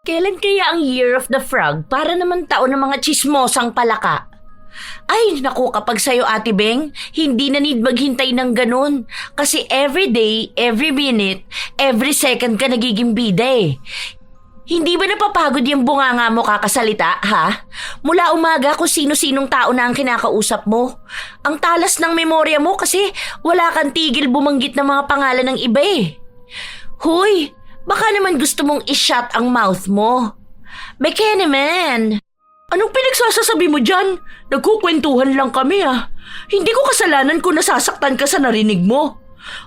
Kailan kaya ang Year of the Frog para naman taon ng mga tsismosang palaka? Ay, naku, kapag sa'yo, Ate Beng, hindi na need maghintay ng ganun. Kasi every day, every minute, every second ka nagiging bida eh. Hindi ba napapagod yung bunganga mo kakasalita, ha? Mula umaga kung sino-sinong tao na ang kinakausap mo. Ang talas ng memorya mo kasi wala kang tigil bumanggit ng mga pangalan ng iba eh. Huy, baka naman gusto mong i-shut ang mouth mo. Bekene man. Anong pinagsasasabi mo dyan? Nagkukwentuhan lang kami ah. Hindi ko kasalanan kung nasasaktan ka sa narinig mo.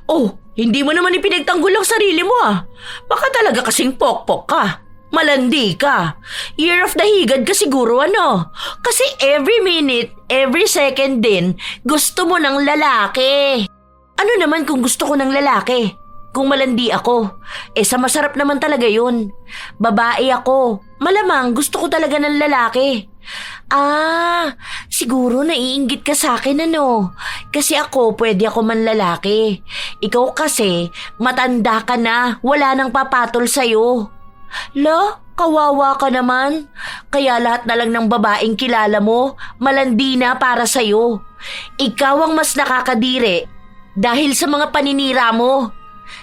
Oh, hindi mo naman ipinagtanggol ang sarili mo ah. Baka talaga kasing pokpok ka. Malandi ka. Year of the higad ka siguro ano. Kasi every minute, every second din, gusto mo ng lalaki. Ano naman kung gusto ko ng lalaki? Kung malandi ako, sa masarap naman talaga yun. Babae ako, malamang gusto ko talaga ng lalaki. Siguro naiinggit ka sa akin ano. Kasi ako, pwede ako manlalaki. Ikaw kasi, matanda ka na, wala nang papatol sa'yo. Kawawa ka naman. Kaya lahat na lang ng babaeng kilala mo, malandi na para sa'yo. Ikaw ang mas nakakadiri dahil sa mga paninira mo.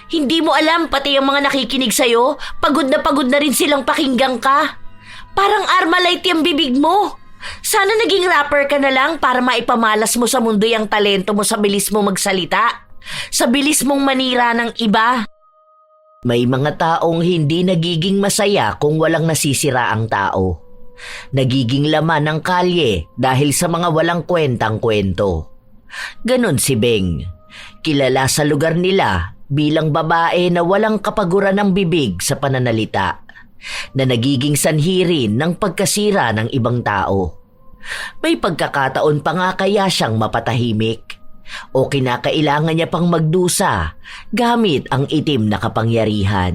Hindi mo alam pati ang mga nakikinig sa'yo, pagod na rin silang pakinggan ka. Parang Armalite yung bibig mo. Sana naging rapper ka na lang para maipamalas mo sa mundo yung talento mo sa bilis mo magsalita. Sa bilis mong manira ng iba. May mga taong hindi nagiging masaya kung walang nasisira ang tao. Nagiging laman ng kalye dahil sa mga walang kwentang kwento. Ganon si Beng. Kilala sa lugar nila bilang babae na walang kapaguran ng bibig sa pananalita, na nagiging sanhi rin ng pagkasira ng ibang tao. May pagkakataon pa nga kaya siyang mapatahimik o kinakailangan niya pang magdusa gamit ang itim na kapangyarihan.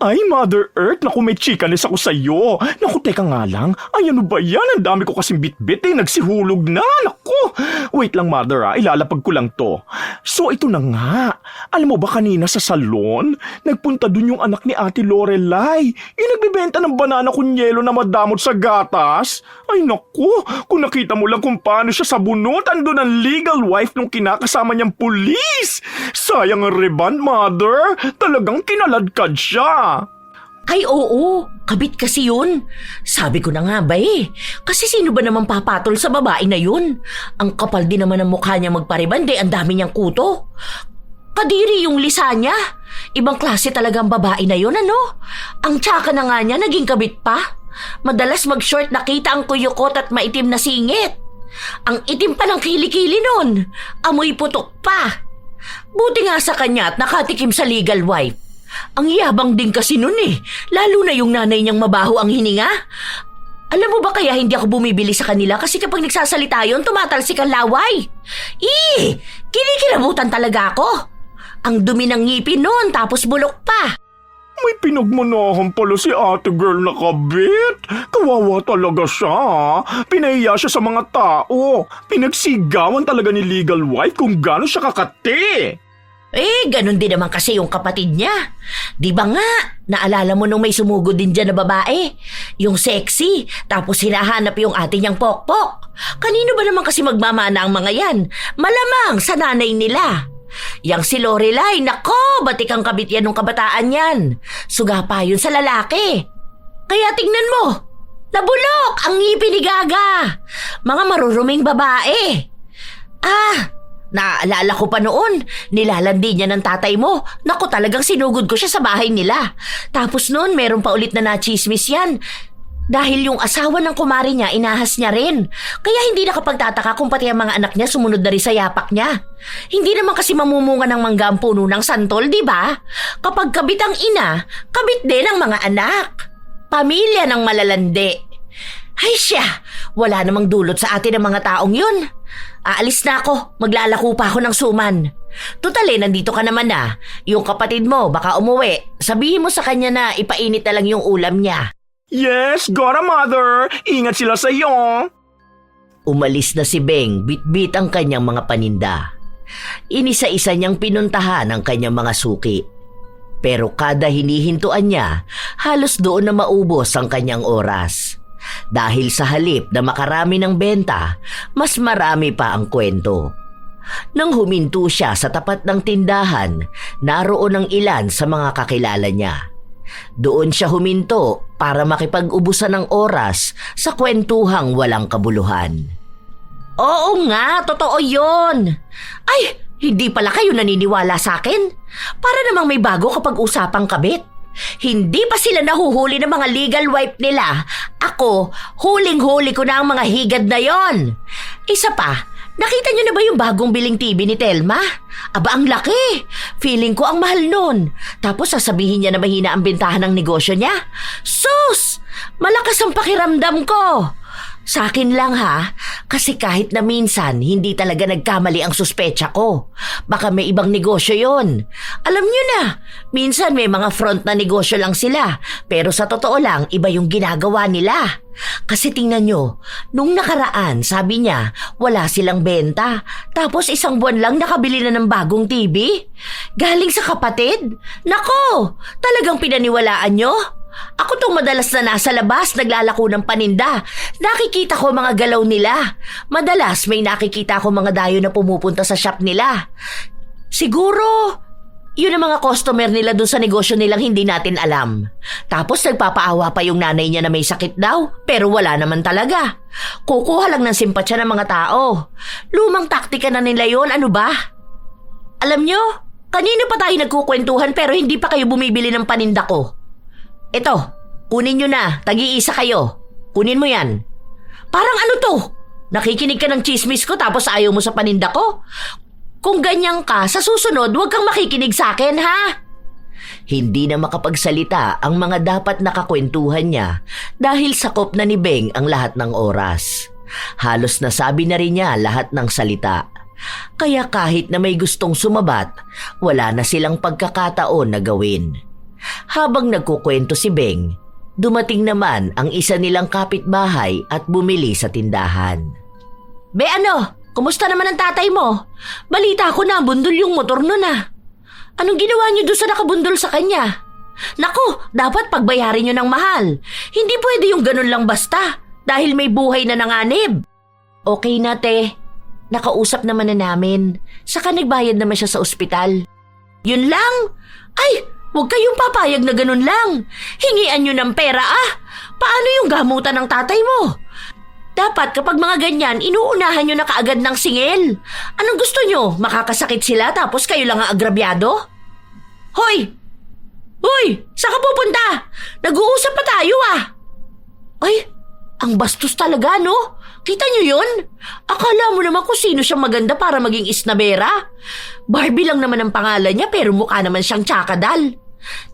Ay, Mother Earth, naku, may chikanis ako sa'yo. Naku, teka nga lang. Ay, ano ba yan? Ang dami ko kasing bit-bit nagsihulog na. Naku, wait lang, Mother, ilalapag ko lang to. So, ito na nga. Alam mo ba kanina sa salon, nagpunta dun yung anak ni Ate Lorelai. Yung nagbibenta ng banana kunyelo na madamot sa gatas. Ay, naku, kung nakita mo lang kung paano siya sabunot, andun ang legal wife nung kinakasama niyang pulis. Sayang ang reband, Mother. Talagang kinaladkad siya. Ay oo, kabit kasi yun. Sabi ko na nga ba kasi sino ba naman papatol sa babae na yun? Ang kapal din naman ng mukha niya magparibande, ang dami niyang kuto. Kadiri yung lisa niya. Ibang klase talagang babae na yun ano? Ang tsaka na nga niya naging kabit pa. Madalas mag-short nakita ang kuyukot at maitim na singit. Ang itim pa ng kilikili nun. Amoy putok pa. Buti nga sa kanya at nakatikim sa legal wife. Ang yabang din kasi nun lalo na yung nanay niyang mabaho ang hininga. Alam mo ba kaya hindi ako bumibili sa kanila kasi kapag nagsasalita yun, tumatalsik ang laway. Kinikilabutan talaga ako. Ang dumi ng ngipin nun tapos bulok pa. May pinagmanahan pala si ate girl na kabit. Kawawa talaga siya. Pinahiya siya sa mga tao. Pinagsigawan talaga ni legal wife kung gaano siya kakati. Ganun din naman kasi yung kapatid niya. Di ba nga, naalala mo nung may sumugod din dyan na babae? Yung sexy, tapos hinahanap yung ate niyang pokpok. Kanino ba naman kasi magmamana ang mga yan? Malamang sa nanay nila. Yang si Lorelai, nako, batik ang kabit yan nung kabataan yan. Suga pa yun sa lalaki. Kaya tingnan mo, nabulok ang ngipin ni Gaga. Mga maruruming babae. Naalala ko pa noon, nilalandi niya ng tatay mo. Naku, talagang sinugod ko siya sa bahay nila. Tapos noon, meron pa ulit na nachismis yan. Dahil yung asawa ng kumari niya, inahas niya rin. Kaya hindi nakapagtataka kung pati ang mga anak niya sumunod na rin sa yapak niya. Hindi naman kasi mamumunga ng mangga ang puno ng santol, di ba? Kapag kabit ang ina, kabit din ang mga anak. Pamilya ng malalandi. Ay siya, wala namang dulot sa atin ng mga taong yun. Aalis na ako, maglalako pa ako ng suman. Tutali, nandito ka naman na. Yung kapatid mo, baka umuwi. Sabihin mo sa kanya na ipainit na lang yung ulam niya. Yes, got a mother. Ingat sila sa iyo. Umalis na si Beng, bit-bit ang kanyang mga paninda. Inisa-isa niyang pinuntahan ang kanyang mga suki. Pero kada hinihintuan niya, halos doon na maubos ang kanyang oras. Dahil sa halip na makarami ng benta, mas marami pa ang kwento. Nang huminto siya sa tapat ng tindahan, naroon ang ilan sa mga kakilala niya. Doon siya huminto para makipag-ubusan ng oras sa kwentuhang walang kabuluhan. Oo nga, totoo yun. Ay, hindi pala kayo naniniwala sa akin? Para namang may bago kapag usapang kabit. Hindi pa sila nahuhuli ng mga legal wife nila. Ako, huling-huli ko na ang mga higad na yon. Isa pa, nakita niyo na ba yung bagong biling TV ni Telma? Aba, ang laki. Feeling ko ang mahal nun. Tapos sasabihin niya na mahina ang bentahan ng negosyo niya. Sus! Malakas ang pakiramdam ko. Sa akin lang ha, kasi kahit na minsan hindi talaga nagkamali ang suspecha ko. Baka may ibang negosyo yon. Alam niyo na, minsan may mga front na negosyo lang sila, pero sa totoo lang iba yung ginagawa nila. Kasi tingnan nyo, nung nakaraan sabi niya wala silang benta, tapos isang buwan lang nakabili na ng bagong TV? Galing sa kapatid? Nako, talagang pinaniwalaan nyo? Ako tong madalas na nasa labas naglalako ng paninda. Nakikita ko mga galaw nila. Madalas may nakikita ko mga dayo na pumupunta sa shop nila. Siguro, yun ang mga customer nila dun sa negosyo nilang hindi natin alam. Tapos nagpapaawa pa yung nanay niya na may sakit daw, pero wala naman talaga. Kukuha lang ng simpatsya ng mga tao. Lumang taktika na nila yun, ano ba? Alam nyo, kanina pa tayo nagkukwentuhan pero hindi pa kayo bumibili ng paninda ko. Ito, kunin nyo na, tag-iisa kayo. Kunin mo yan. Parang ano to? Nakikinig ka ng chismis ko tapos ayaw mo sa paninda ko? Kung ganyan ka, sa susunod huwag kang makikinig sa akin, ha? Hindi na makapagsalita ang mga dapat nakakwentuhan niya dahil sakop na ni Beng ang lahat ng oras. Halos nasabi na rin niya lahat ng salita. Kaya kahit na may gustong sumabat, wala na silang pagkakataon na gawin. Habang nagkukwento si Beng, dumating naman ang isa nilang kapitbahay at bumili sa tindahan. Be ano, kumusta naman ang tatay mo? Balita ko na bundol yung motor nun ah. Anong ginawa niyo doon sa nakabundol sa kanya? Naku, dapat pagbayarin niyo ng mahal. Hindi pwede yung ganun lang basta dahil may buhay na nanganib. Okay na te, nakausap naman na namin. Saka nagbayad naman siya sa ospital. Yun lang? Ay, huwag kayong papayag na ganun lang. Hingian nyo ng pera ah. Paano yung gamutan ng tatay mo? Dapat kapag mga ganyan, inuunahan nyo na kaagad ng singil. Anong gusto nyo? Makakasakit sila tapos kayo lang ang agrabyado? Hoy! Hoy! Saan ka pupunta? Nag-uusap pa tayo ah. Ay, ang bastos talaga no? Kita nyo yun? Akala mo naman kung sino siyang maganda para maging isnabera? Barbie lang naman ang pangalan niya pero mukha naman siyang tsakadal.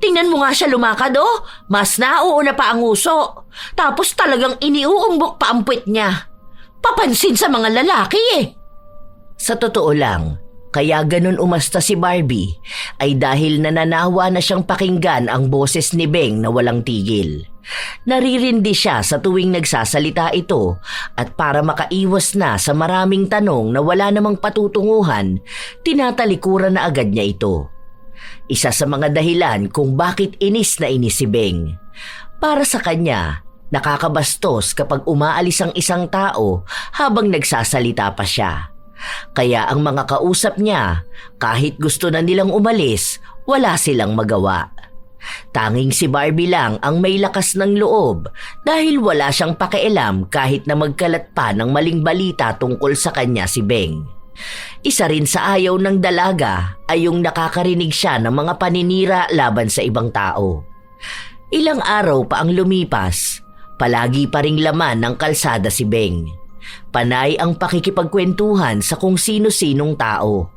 Tingnan mo nga siya lumakad oh. Mas nauuna pa ang uso. Tapos talagang iniuumbok pa ang puwet niya. Papansin sa mga lalaki eh. Sa totoo lang, kaya ganun umasta si Barbie ay dahil nananawa na siyang pakinggan ang boses ni Beng na walang tigil. Naririndi siya sa tuwing nagsasalita ito at para makaiwas na sa maraming tanong na wala namang patutunguhan, tinatalikuran na agad niya ito. Isa sa mga dahilan kung bakit inis na inis si Beng. Para sa kanya, nakakabastos kapag umaalis ang isang tao habang nagsasalita pa siya. Kaya ang mga kausap niya, kahit gusto na nilang umalis, wala silang magawa. Tanging si Barbie lang ang may lakas ng loob dahil wala siyang pakialam kahit na magkalat pa ng maling balita tungkol sa kanya si Beng. Isa rin sa ayaw ng dalaga ay yung nakakarinig siya ng mga paninira laban sa ibang tao. Ilang araw pa ang lumipas, palagi pa ring laman ng kalsada si Beng. Panay ang pakikipagkwentuhan sa kung sino-sinong tao.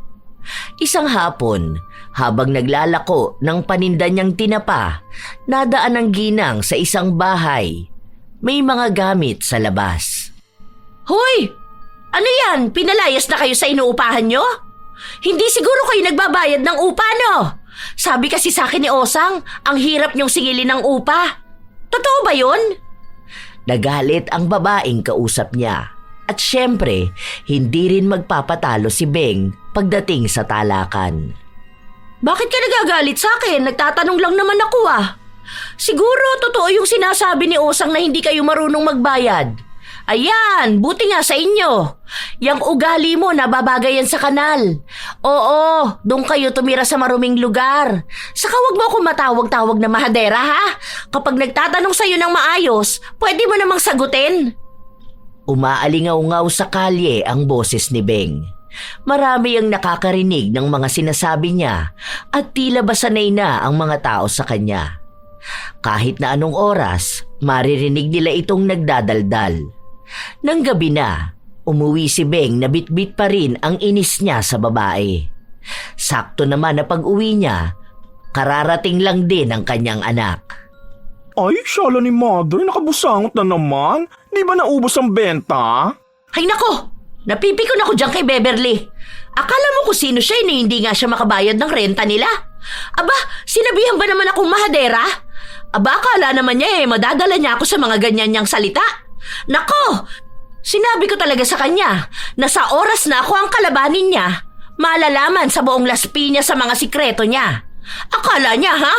Isang hapon, habang naglalako ng paninda niyang tinapa, nadaan ang ginang sa isang bahay. May mga gamit sa labas. Hoy! Ano yan? Pinalayas na kayo sa inuupahan nyo? Hindi siguro kayo nagbabayad ng upa, no? Sabi kasi sa akin ni Osang, ang hirap niyong singilin ng upa. Totoo ba yun? Nagalit ang babaeng kausap niya. At syempre, hindi rin magpapatalo si Beng pagdating sa talakan. Bakit ka nagagalit sa akin? Nagtatanong lang naman ako ah. Siguro totoo yung sinasabi ni Osang na hindi kayo marunong magbayad. Ayan, buti nga sa inyo. Yang ugali mo nababagayan sa kanal. Oo, doon kayo tumira sa maruming lugar. Saka wag mo akong matawag-tawag na mahadera ha. Kapag nagtatanong sa'yo ng maayos, pwede mo namang sagutin. Umaalingaw-ngaw sa kalye ang boses ni Beng. Marami ang nakakarinig ng mga sinasabi niya at tila ba sanay na ang mga tao sa kanya. Kahit na anong oras, maririnig nila itong nagdadaldal. Nang gabi na, umuwi si Beng na bitbit pa rin ang inis niya sa babae. Sakto naman na pag-uwi niya, kararating lang din ang kanyang anak. Ay, shala ni Mother, nakabusangot na naman. Di ba naubos ang benta? Ay nako, napipikon ako dyan kay Beverly. Akala mo kung sino siya na hindi nga siya makabayad ng renta nila? Aba, sinabihan ba naman akong mahadera? Aba, akala naman niya madadala niya ako sa mga ganyan niyang salita. Nako, sinabi ko talaga sa kanya na sa oras na ako ang kalabanin niya, malalaman sa buong Las Piñas sa mga sikreto niya. Akala niya ha?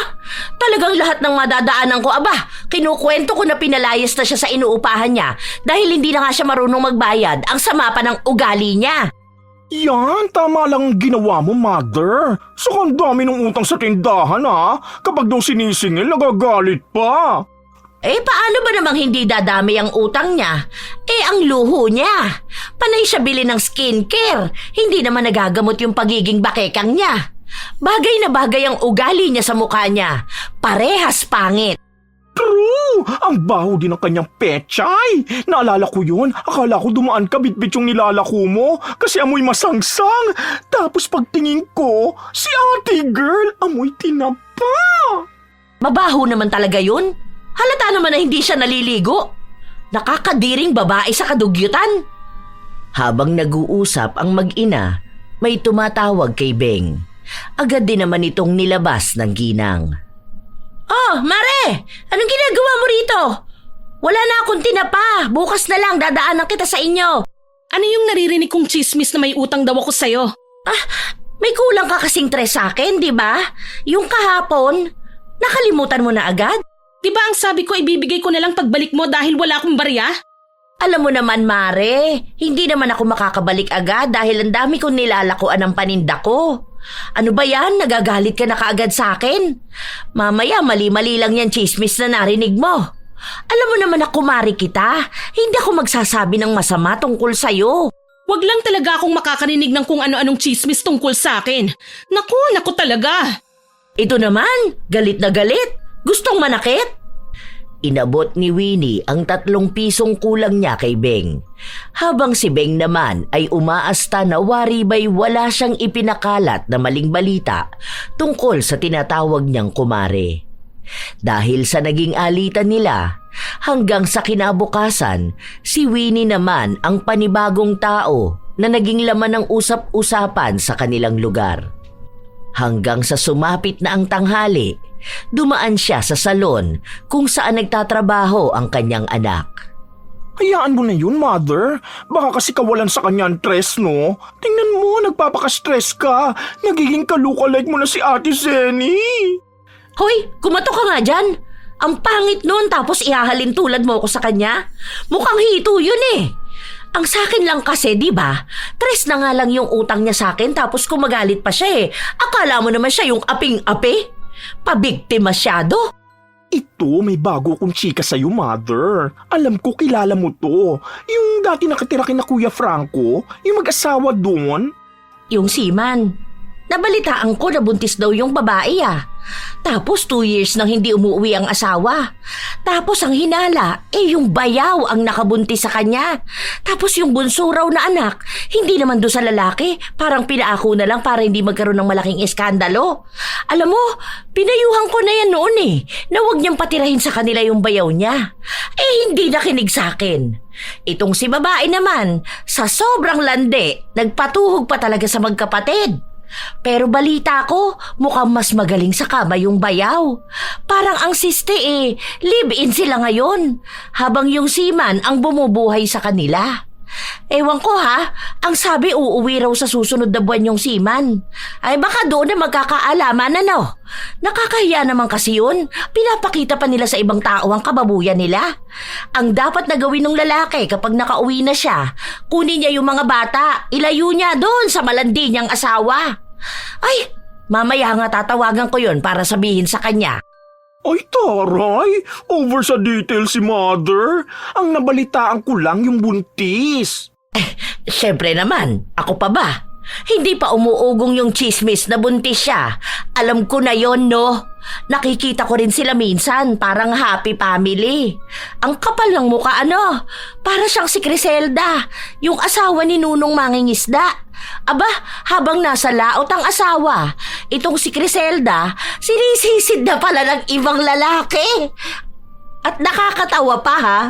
Talagang lahat ng madadaanan ko, aba, kinukwento ko na pinalayas na siya sa inuupahan niya dahil hindi na nga siya marunong magbayad, ang sama pa ng ugali niya. Yan, tama lang ang ginawa mo, Mother. Saka ang dami ng utang sa tindahan, ha? Kapag daw sinisingil, nagagalit pa. Paano ba namang hindi dadami ang utang niya? Ang luho niya. Panay siya bili ng skincare. Hindi naman nagagamot yung pagiging bakekang niya. Bagay na bagay ang ugali niya sa mukha niya. Parehas pangit. True! Ang baho din ng kanyang pechay. Naalala ko yun. Akala ko dumaan ka bitbit yung nilalako mo kasi amoy masangsang. Tapos pagtingin ko, si ate girl, amoy tinapa. Mabaho naman talaga yun. Halata naman na hindi siya naliligo. Nakakadiring babae sa kadugyutan. Habang nag-uusap ang mag-ina, may tumatawag kay Beng. Agad din naman itong nilabas ng ginang. Oh, Mare! Anong ginagawa mo rito? Wala na akong tinapa. Bukas na lang dadaanan kita sa inyo. Ano yung naririnig kong chismis na may utang daw ako sa'yo? May kulang ka kasing tres sa akin, di ba? Yung kahapon, nakalimutan mo na agad? Di ba ang sabi ko ibibigay ko na lang pagbalik mo dahil wala akong barya? Alam mo naman, Mare, hindi naman ako makakabalik agad dahil ang dami kong nilalakuan ng paninda ko. Ano ba yan? Nagagalit ka na kaagad sa akin? Mamaya mali-mali lang yan chismis na narinig mo. Alam mo naman na kumari kita. Hindi ako magsasabi ng masama tungkol sa'yo. Wag lang talaga akong makakarinig ng kung ano-anong chismis tungkol sa akin. Naku talaga. Ito naman, galit na galit. Gustong manakit? Inabot ni Winnie ang 3 pisong kulang niya kay Beng. Habang si Beng naman ay umaasta na wari ba'y wala siyang ipinakalat na maling balita tungkol sa tinatawag niyang kumare. Dahil sa naging alitan nila, hanggang sa kinabukasan, si Winnie naman ang panibagong tao na naging laman ng usap-usapan sa kanilang lugar. Hanggang sa sumapit na ang tanghali, dumaan siya sa salon kung saan nagtatrabaho ang kanyang anak. Hayaan mo na yun, Mother. Baka kasi kawalan sa kanya ang stress, no? Tingnan mo, nagpapaka-stress ka. Nagiging kaluka-like mo na si Ate Zenny. Hoy, kumato ka nga dyan. Ang pangit nun tapos ihahalin tulad mo ako sa kanya. Mukhang hito yun eh. Ang sakin lang kasi, di ba? Tres na nga lang yung utang niya sa akin tapos kumagalit pa siya eh. Akala mo naman siya yung aping-api? Pabigti masyado. Ito, may bago akong chika sa'yo, Mother. Alam ko, kilala mo to. Yung dati nakatira kina Kuya Franco, yung mag-asawa doon. Yung Seaman. Nabalitaan ko na buntis daw yung babae ah. Tapos 2 years nang hindi umuwi ang asawa. Tapos ang hinala, yung bayaw ang nakabuntis sa kanya. Tapos yung bunso raw na anak, hindi naman doon sa lalaki. Parang pinaako na lang para hindi magkaroon ng malaking eskandalo. Alam mo, pinayuhan ko na yan noon na huwag niyang patirahin sa kanila yung bayaw niya. Hindi nakinig sa akin. Itong si babae naman, sa sobrang lande, nagpatuhog pa talaga sa magkapatid. Pero balita ko, mukhang mas magaling sa kama yung bayaw. Parang ang siste live-in sila ngayon. Habang yung Seaman ang bumubuhay sa kanila. Ewan ko ha, ang sabi uuwi raw sa susunod na buwan yung seaman. Ay baka doon na magkakaalaman ano. Nakakahiya naman kasi yun. Pinapakita pa nila sa ibang tao ang kababuyan nila. Ang dapat na gawin ng lalaki kapag nakauwi na siya, kunin niya yung mga bata, ilayo niya doon sa malandi niyang asawa. Ay, mamaya nga tatawagan ko yun para sabihin sa kanya. Ay taray, over sa detail si Mother. Ang nabalitaan ko lang yung buntis. Siyempre naman, ako pa ba? Hindi pa umuugong yung chismis na buntis siya. Alam ko na yon, no? Nakikita ko rin sila minsan, parang happy family. Ang kapal ng mukha, ano? Para siyang si Criselda, yung asawa ni Nunong Mangingisda. Aba, habang nasa laot ang asawa, itong si Criselda, sinisisid na pala ng ibang lalaki. At nakakatawa pa ha,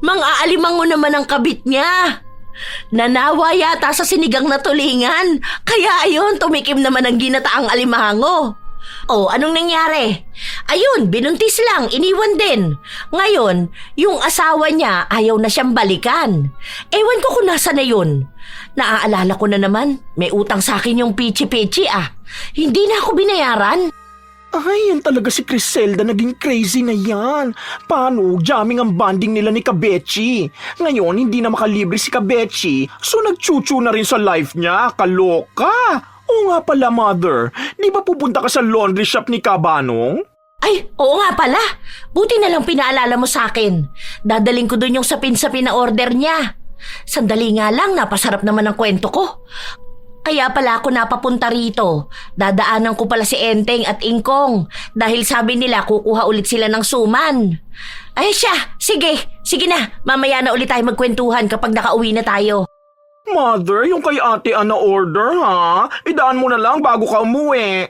mang-aalimango naman ang kabit niya. Nanawa yata sa sinigang na tulingan, kaya ayun, tumikim naman ang ginataang alimango. Oh, anong nangyari? Ayun, binuntis lang, iniwan din. Ngayon, yung asawa niya ayaw na siyang balikan. Ewan ko kung nasa na yun. Naaalala ko na naman, may utang sa akin yung pichi-pichi ah. Hindi na ako binayaran. Ay, yan talaga si Criselda, naging crazy na yan. Paano? Jamming ang banding nila ni Kabechi. Ngayon, hindi na makalibre si Kabechi, so nagchuchu na rin sa life niya. Kaloka! Oo nga pala, Mother. Di ba pupunta ka sa laundry shop ni Kabanong? Ay, oo nga pala. Buti na lang pinaalala mo sa akin. Dadaling ko dun yung sapin-sapin na order niya. Sandali nga lang, napasarap naman ang kwento ko. Kaya pala ako napapunta rito. Dadaanan ko pala si Enteng at Ingkong dahil sabi nila kukuha ulit sila ng suman. Ay siya, sige na. Mamaya na ulit tayo magkwentuhan kapag nakauwi na tayo. Mother, yung kay Ate Ana order, ha? Idaan mo na lang bago ka umuwi.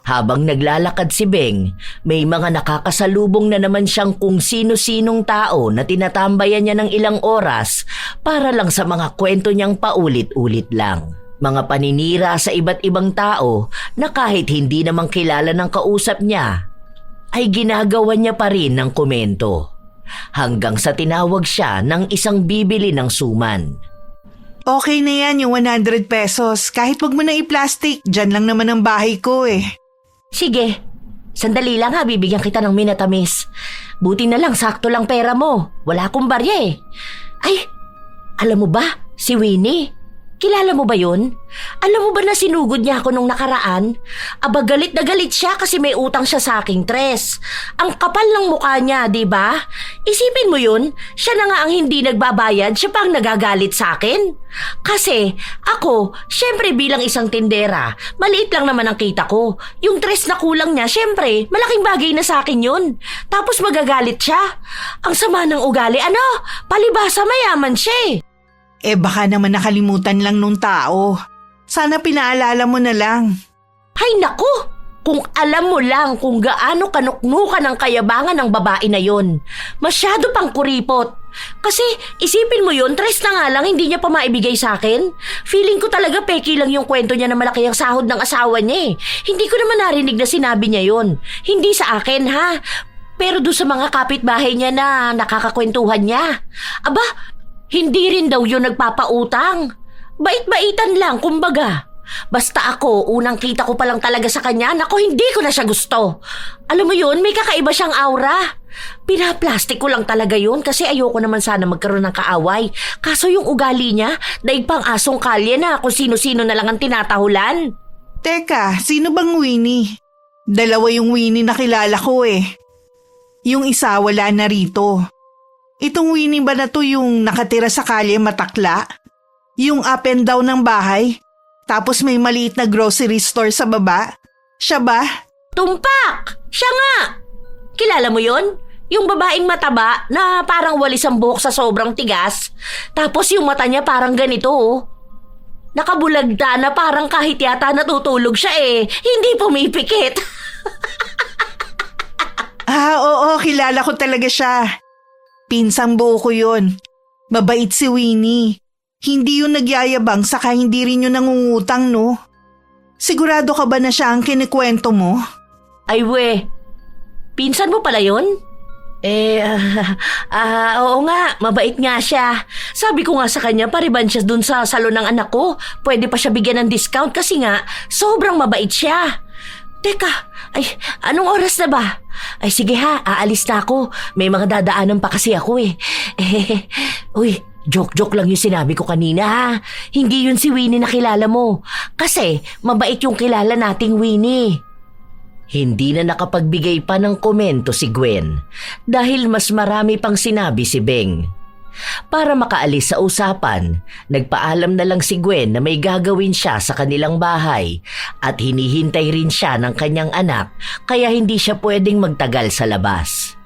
Habang naglalakad si Beng, may mga nakakasalubong na naman siyang kung sino-sinong tao na tinatambayan niya ng ilang oras para lang sa mga kwento niyang paulit-ulit lang. Mga paninira sa iba't ibang tao na kahit hindi namang kilala ng kausap niya, ay ginagawa niya pa rin ng komento. Hanggang sa tinawag siya ng isang bibili ng suman. Okay na yan yung 100 pesos. Kahit wag mo na i-plastic, dyan lang naman ang bahay ko eh. Sige, sandali lang ha, bibigyan kita ng minatamis. Buti na lang, sakto lang pera mo. Wala akong barya eh. Ay, alam mo ba, si Winnie? Kilala mo ba yun? Alam mo ba na sinugod niya ako nung nakaraan? Aba, galit na galit siya kasi may utang siya sa aking tres. Ang kapal ng mukha niya, di ba? Isipin mo yun, siya na nga ang hindi nagbabayad, siya pang nagagalit sa akin. Kasi ako, syempre bilang isang tindera, maliit lang naman ang kita ko. Yung tres na kulang niya, syempre, malaking bagay na sa akin yun. Tapos magagalit siya. Ang sama ng ugali, ano? Palibhasa mayaman siya eh. Eh baka naman nakalimutan lang nung tao. Sana pinaalala mo na lang. Hay naku! Kung alam mo lang kung gaano kanuknukan ang kayabangan ng babae na yon. Masyado pang kuripot. Kasi isipin mo yun, tres na nga lang hindi niya pa maibigay sa akin. Feeling ko talaga peki lang yung kwento niya na malaki ang sahod ng asawa niya eh. Hindi ko naman narinig na sinabi niya yon. Hindi sa akin ha. Pero doon sa mga kapitbahay niya na nakakakwentuhan niya. Aba, hindi rin daw yun nagpapautang. Bait-baitan lang, kumbaga. Basta ako, unang kita ko pa lang talaga sa kanya, naku, hindi ko na siya gusto. Alam mo yun, may kakaiba siyang aura. Pinaplastic ko lang talaga yun kasi ayoko naman sana magkaroon ng kaaway. Kaso yung ugali niya, daig pang asong kalye na kung sino-sino na lang ang tinatahulan. Teka, sino bang Winnie? Dalawa yung Winnie na kilala ko eh. Yung isa wala na rito. Itong Winnie ba na to yung nakatira sa kalye Matakla? Yung up and down ng bahay? Tapos may maliit na grocery store sa baba? Siya ba? Tumpak! Siya nga! Kilala mo yon? Yung babaeng mataba na parang walis ang buhok sa sobrang tigas. Tapos yung mata niya parang ganito oh. Nakabulagda na parang kahit yata natutulog siya eh. Hindi pumipikit. Oo, kilala ko talaga siya. Pinsang buo ko yun. Mabait si Winnie. Hindi yun nagyayabang saka hindi rin yun nangungutang, no? Sigurado ka ba na siya ang kinikwento mo? Ay we, pinsan mo pala yun? Oo nga, mabait nga siya. Sabi ko nga sa kanya, pariban siya dun sa salon ng anak ko. Pwede pa siya bigyan ng discount kasi nga, sobrang mabait siya. Teka, anong oras na ba? Ay sige ha, aalis na ako. May mga dadaanan pa kasi ako eh. Uy, joke lang yung sinabi ko kanina ha. Hindi yun si Winnie na kilala mo. Kasi mabait yung kilala nating Winnie. Hindi na nakapagbigay pa ng komento si Gwen dahil mas marami pang sinabi si Beng. Para makaalis sa usapan, nagpaalam na lang si Gwen na may gagawin siya sa kanilang bahay at hinihintay rin siya ng kanyang anak kaya hindi siya pwedeng magtagal sa labas.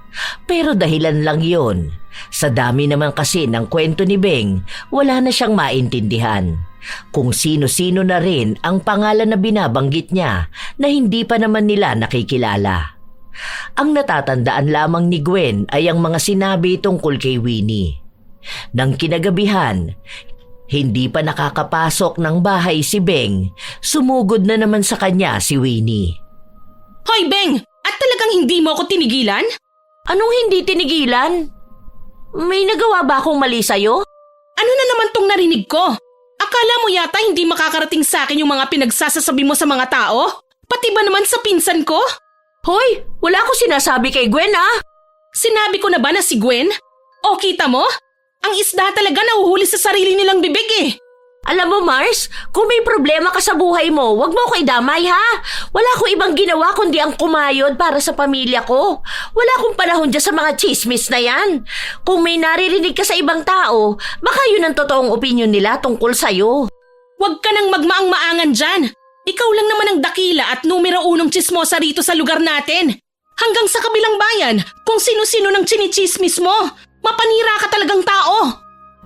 Pero dahilan lang yon. Sa dami naman kasi ng kwento ni Beng, wala na siyang maintindihan. Kung sino-sino na rin ang pangalan na binabanggit niya na hindi pa naman nila nakikilala. Ang natatandaan lamang ni Gwen ay ang mga sinabi tungkol kay Winnie. Nang kinagabihan, hindi pa nakakapasok ng bahay si Beng, sumugod na naman sa kanya si Winnie. Hoy Beng! At talagang hindi mo ako tinigilan? Anong hindi tinigilan? May nagawa ba akong mali sa'yo? Ano na naman tong narinig ko? Akala mo yata hindi makakarating sa akin yung mga pinagsasasabi mo sa mga tao? Pati ba naman sa pinsan ko? Hoy, wala akong sinasabi kay Gwen ah. Sinabi ko na ba na si Gwen? O kita mo? Ang isda talaga nahuhuli sa sarili nilang bibig eh. Alam mo Mars, kung may problema ka sa buhay mo, wag mo ako idamay ha. Wala akong ibang ginawa kundi ang kumayod para sa pamilya ko. Wala akong panahon dyan sa mga chismis na yan. Kung may naririnig ka sa ibang tao, baka yun ang totoong opinion nila tungkol sa'yo. Huwag ka nang magmaang-maangan dyan. Ikaw lang naman ang dakila at numero unong chismosa rito sa lugar natin. Hanggang sa kabilang bayan, kung sino-sino nang chinichismis mo. Mapanira ka talagang tao.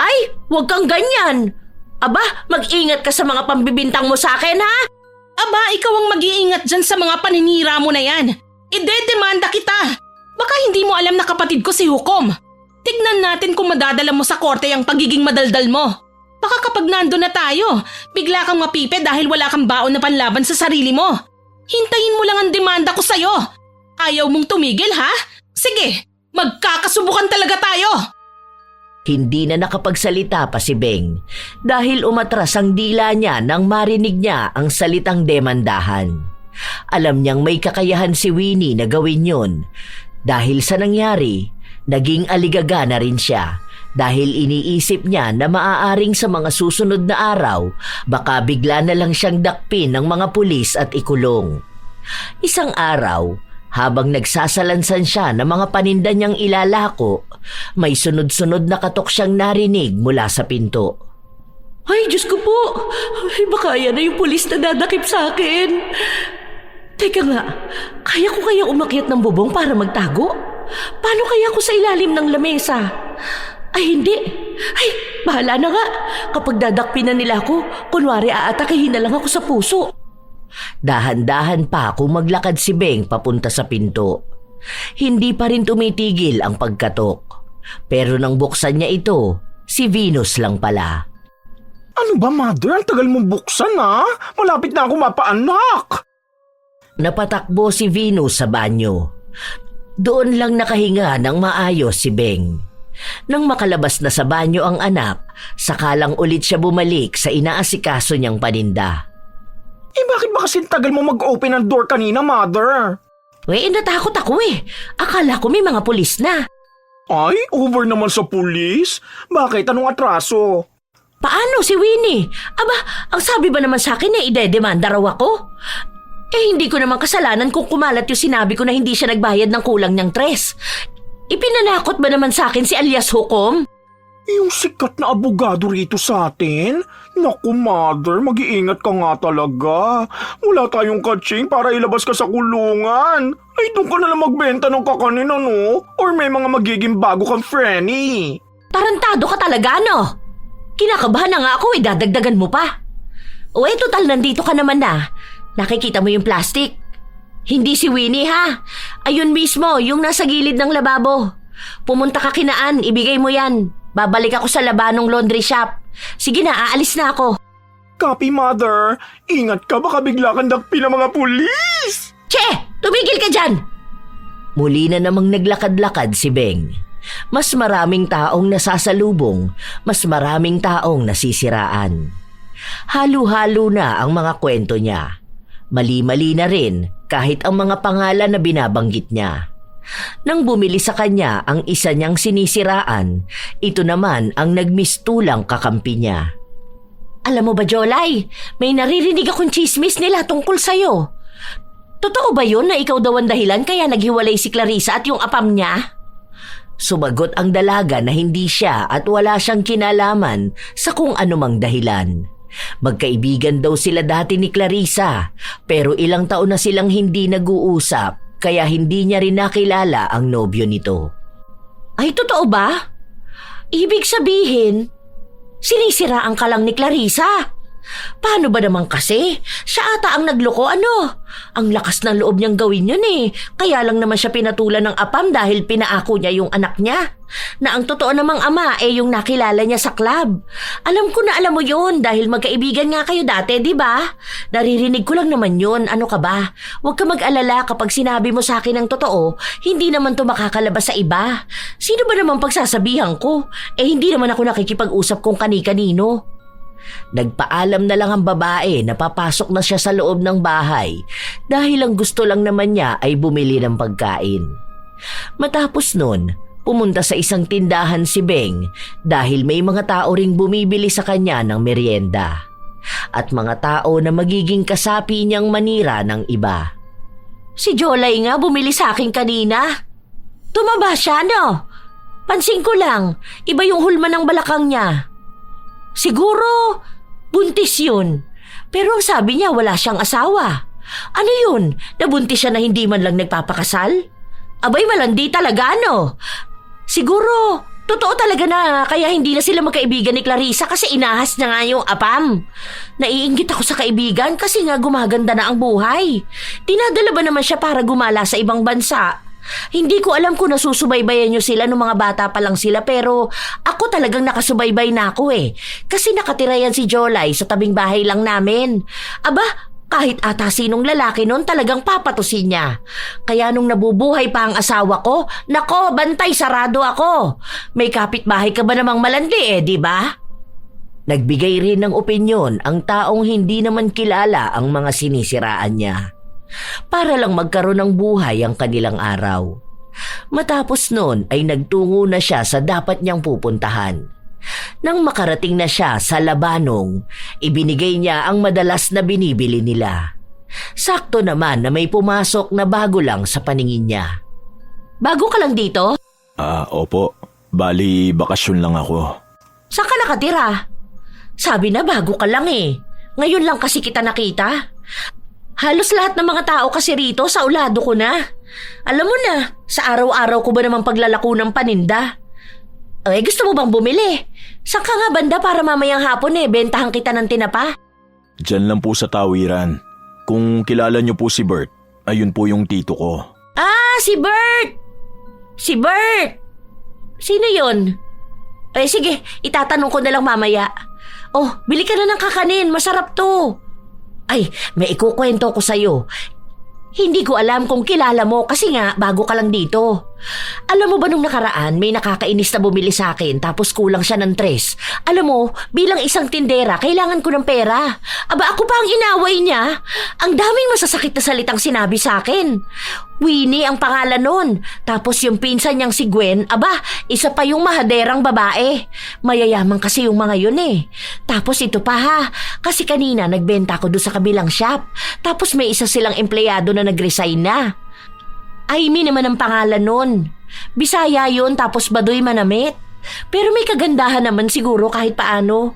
Ay, wag kang ganyan. Aba, mag-ingat ka sa mga pambibintang mo sa akin, ha? Aba, ikaw ang mag-iingat dyan sa mga paninira mo na yan. Ide-demanda kita. Baka hindi mo alam na kapatid ko si Hukom. Tignan natin kung madadala mo sa korte ang pagiging madaldal mo. Baka kapag nando na tayo, bigla kang mapipe dahil wala kang baon na panlaban sa sarili mo. Hintayin mo lang ang demanda ko sa'yo. Ayaw mong tumigil, ha? Sige, magkakasubukan talaga tayo. Hindi na nakapagsalita pa si Beng dahil umatras ang dila niya nang marinig niya ang salitang demandahan. Alam niyang may kakayahan si Winnie na gawin yun. Dahil sa nangyari, naging aligaga na rin siya dahil iniisip niya na maaaring sa mga susunod na araw baka bigla na lang siyang dakpin ng mga pulis at ikulong. Isang araw, habang nagsasalansan siya ng mga paninda niyang ilalako, may sunod-sunod na katok siyang narinig mula sa pinto. Ay, Diyos ko po. Ay, baka yan na yung pulis na dadakip sa akin. Teka nga, kaya ko kaya umakyat ng bubong para magtago? Paano kaya ako sa ilalim ng lamesa? Ay, hindi. Ay, bahala na nga. Kapag dadakpin na nila ako, kunwari aatakihin na lang ako sa puso. Dahan-dahan pa kung maglakad si Beng papunta sa pinto. Hindi pa rin tumitigil ang pagkatok. Pero nang buksan niya ito, si Venus lang pala. Ano ba, Mother? Ang tagal mong buksan, ha? Malapit na ako mapaanak. Napatakbo si Venus sa banyo. Doon lang nakahinga ng maayos si Beng. Nang makalabas na sa banyo ang anak, sakalang ulit siya bumalik sa inaasikaso niyang paninda. Bakit ba kasi tagal mo mag-open ng door kanina, Mother? Natakot ako eh. Akala ko may mga pulis na. Ay, over naman sa pulis? Bakit? Anong atraso? Paano si Winnie? Aba, ang sabi ba naman sa akin na ide-demanda raw ako? Hindi ko naman kasalanan kung kumalat yung sinabi ko na hindi siya nagbayad ng kulang niyang tres. Ipinanakot ba naman sa akin si alias Hukom? Yung sikat na abogado rito sa atin? Naku, Mother, mag-iingat ka nga talaga. Wala tayong kaching para ilabas ka sa kulungan. Ay, doon ka na lang magbenta ng kakanin, ano? Or may mga magiging bago kang frenny. Tarantado ka talaga, no? Kinakabahan na nga ako dadagdagan mo pa. Total nandito ka naman na. Nakikita mo yung plastic? Hindi si Winnie, ha? Ayun mismo, yung nasa gilid ng lababo. Pumunta ka kinaan, ibigay mo yan. Babalik ako sa labanong laundry shop. Sige na, aalis na ako. Copy, Mother. Ingat ka, baka bigla kang dakpin ng mga pulis. Che! Tumigil ka dyan! Muli na namang naglakad-lakad si Beng. Mas maraming taong nasasalubong, mas maraming taong nasisiraan. Halo-halo na ang mga kwento niya. Mali-mali na rin kahit ang mga pangalan na binabanggit niya. Nang bumili sa kanya ang isa niyang sinisiraan, ito naman ang nagmistulang kakampi niya. Alam mo ba, Jolay, may naririnig akong chismis nila tungkol sa'yo. Totoo ba yun na ikaw daw ang dahilan kaya naghiwalay si Clarissa at yung apam niya? Sumagot ang dalaga na hindi siya at wala siyang kinalaman sa kung anumang dahilan. Magkaibigan daw sila dati ni Clarissa, pero ilang taon na silang hindi nag-uusap kaya hindi niya rin nakilala ang nobyo nito. Ay, totoo ba? Ibig sabihin, sinisiraan ka lang ni Clarissa? Paano ba naman kasi? Siya ata ang nagloko, ano? Ang lakas ng loob niyang gawin yun eh. Kaya lang naman siya pinatulan ng apam dahil pinaako niya yung anak niya. Na ang totoo namang ama yung nakilala niya sa club. Alam ko na alam mo yun dahil magkaibigan nga kayo dati, di ba? Naririnig ko lang naman yun, ano ka ba? Huwag ka mag-alala kapag sinabi mo sa akin ang totoo, hindi naman to makakalabas sa iba. Sino ba naman pagsasabihan ko? Hindi naman ako nakikipag-usap kung kani-kanino. Nagpaalam na lang ang babae na papasok na siya sa loob ng bahay dahil ang gusto lang naman niya ay bumili ng pagkain. Matapos nun, pumunta sa isang tindahan si Beng dahil may mga tao ring bumibili sa kanya ng merienda at mga tao na magiging kasapi niyang manira ng iba. Si Jolay nga bumili sa akin kanina. Tumaba siya, no? Pansin ko lang, iba yung hulma ng balakang niya. Siguro, buntis yun. Pero ang sabi niya wala siyang asawa. Ano yun? Nabuntis siya na hindi man lang nagpapakasal? Abay, malandi talaga, no? Siguro, totoo talaga na kaya hindi na sila magkaibigan ni Clarissa kasi inahas na nga yung apam. Naiinggit ako sa kaibigan kasi nga gumaganda na ang buhay. Dinadala ba naman siya para gumala sa ibang bansa? Hindi ko alam kung nasusubaybayan niyo sila nung mga bata pa lang sila pero ako talagang nakasubaybay na ako eh. Kasi nakatira yan si Jolay sa tabing bahay lang namin. Aba, kahit ata sinong lalaki nun talagang papatusin niya. Kaya nung nabubuhay pa ang asawa ko, nako, bantay sarado ako. May kapitbahay ka ba namang malandi di ba? Nagbigay rin ng opinyon ang taong hindi naman kilala ang mga sinisiraan niya. Para lang magkaroon ng buhay ang kanilang araw. Matapos nun ay nagtungo na siya sa dapat niyang pupuntahan. Nang makarating na siya sa labanong, ibinigay niya ang madalas na binibili nila. Sakto naman na may pumasok na bago lang sa paningin niya. Bago ka lang dito? Opo. Bali, bakasyon lang ako. Saan ka nakatira? Sabi na bago ka lang eh. Ngayon lang kasi kita nakita. Halos lahat ng mga tao kasi rito sa ulado ko na. Alam mo na, sa araw-araw ko ba namang paglalako ng paninda? Gusto mo bang bumili? Saan ka nga banda para mamayang hapon bentahan kita ng tinapa? Diyan lang po sa tawiran. Kung kilala niyo po si Bert, ayun po yung tito ko. Si Bert! Si Bert! Sino yun? Sige, itatanong ko na lang mamaya. Bili ka na ng kakanin, masarap to. May ikukwento ko sa'yo. Hindi ko alam kung kilala mo kasi nga bago ka lang dito. Alam mo ba nung nakaraan may nakakainis na bumili sa akin tapos kulang siya ng 3. Alam mo, bilang isang tindera, kailangan ko ng pera. Aba, ako pa ang inaway niya. Ang daming masasakit na salitang sinabi sa akin. Winnie ang pangalan nun. Tapos yung pinsan niyang si Gwen, isa pa yung mahaderang babae. Mayayaman kasi yung mga yun Tapos ito pa kasi kanina nagbenta ko doon sa kabilang shop. Tapos may isa silang empleyado na nag-resign na. Amy naman ang pangalan nun. Bisaya yun tapos Baduy Manamit. Pero may kagandahan naman siguro kahit paano.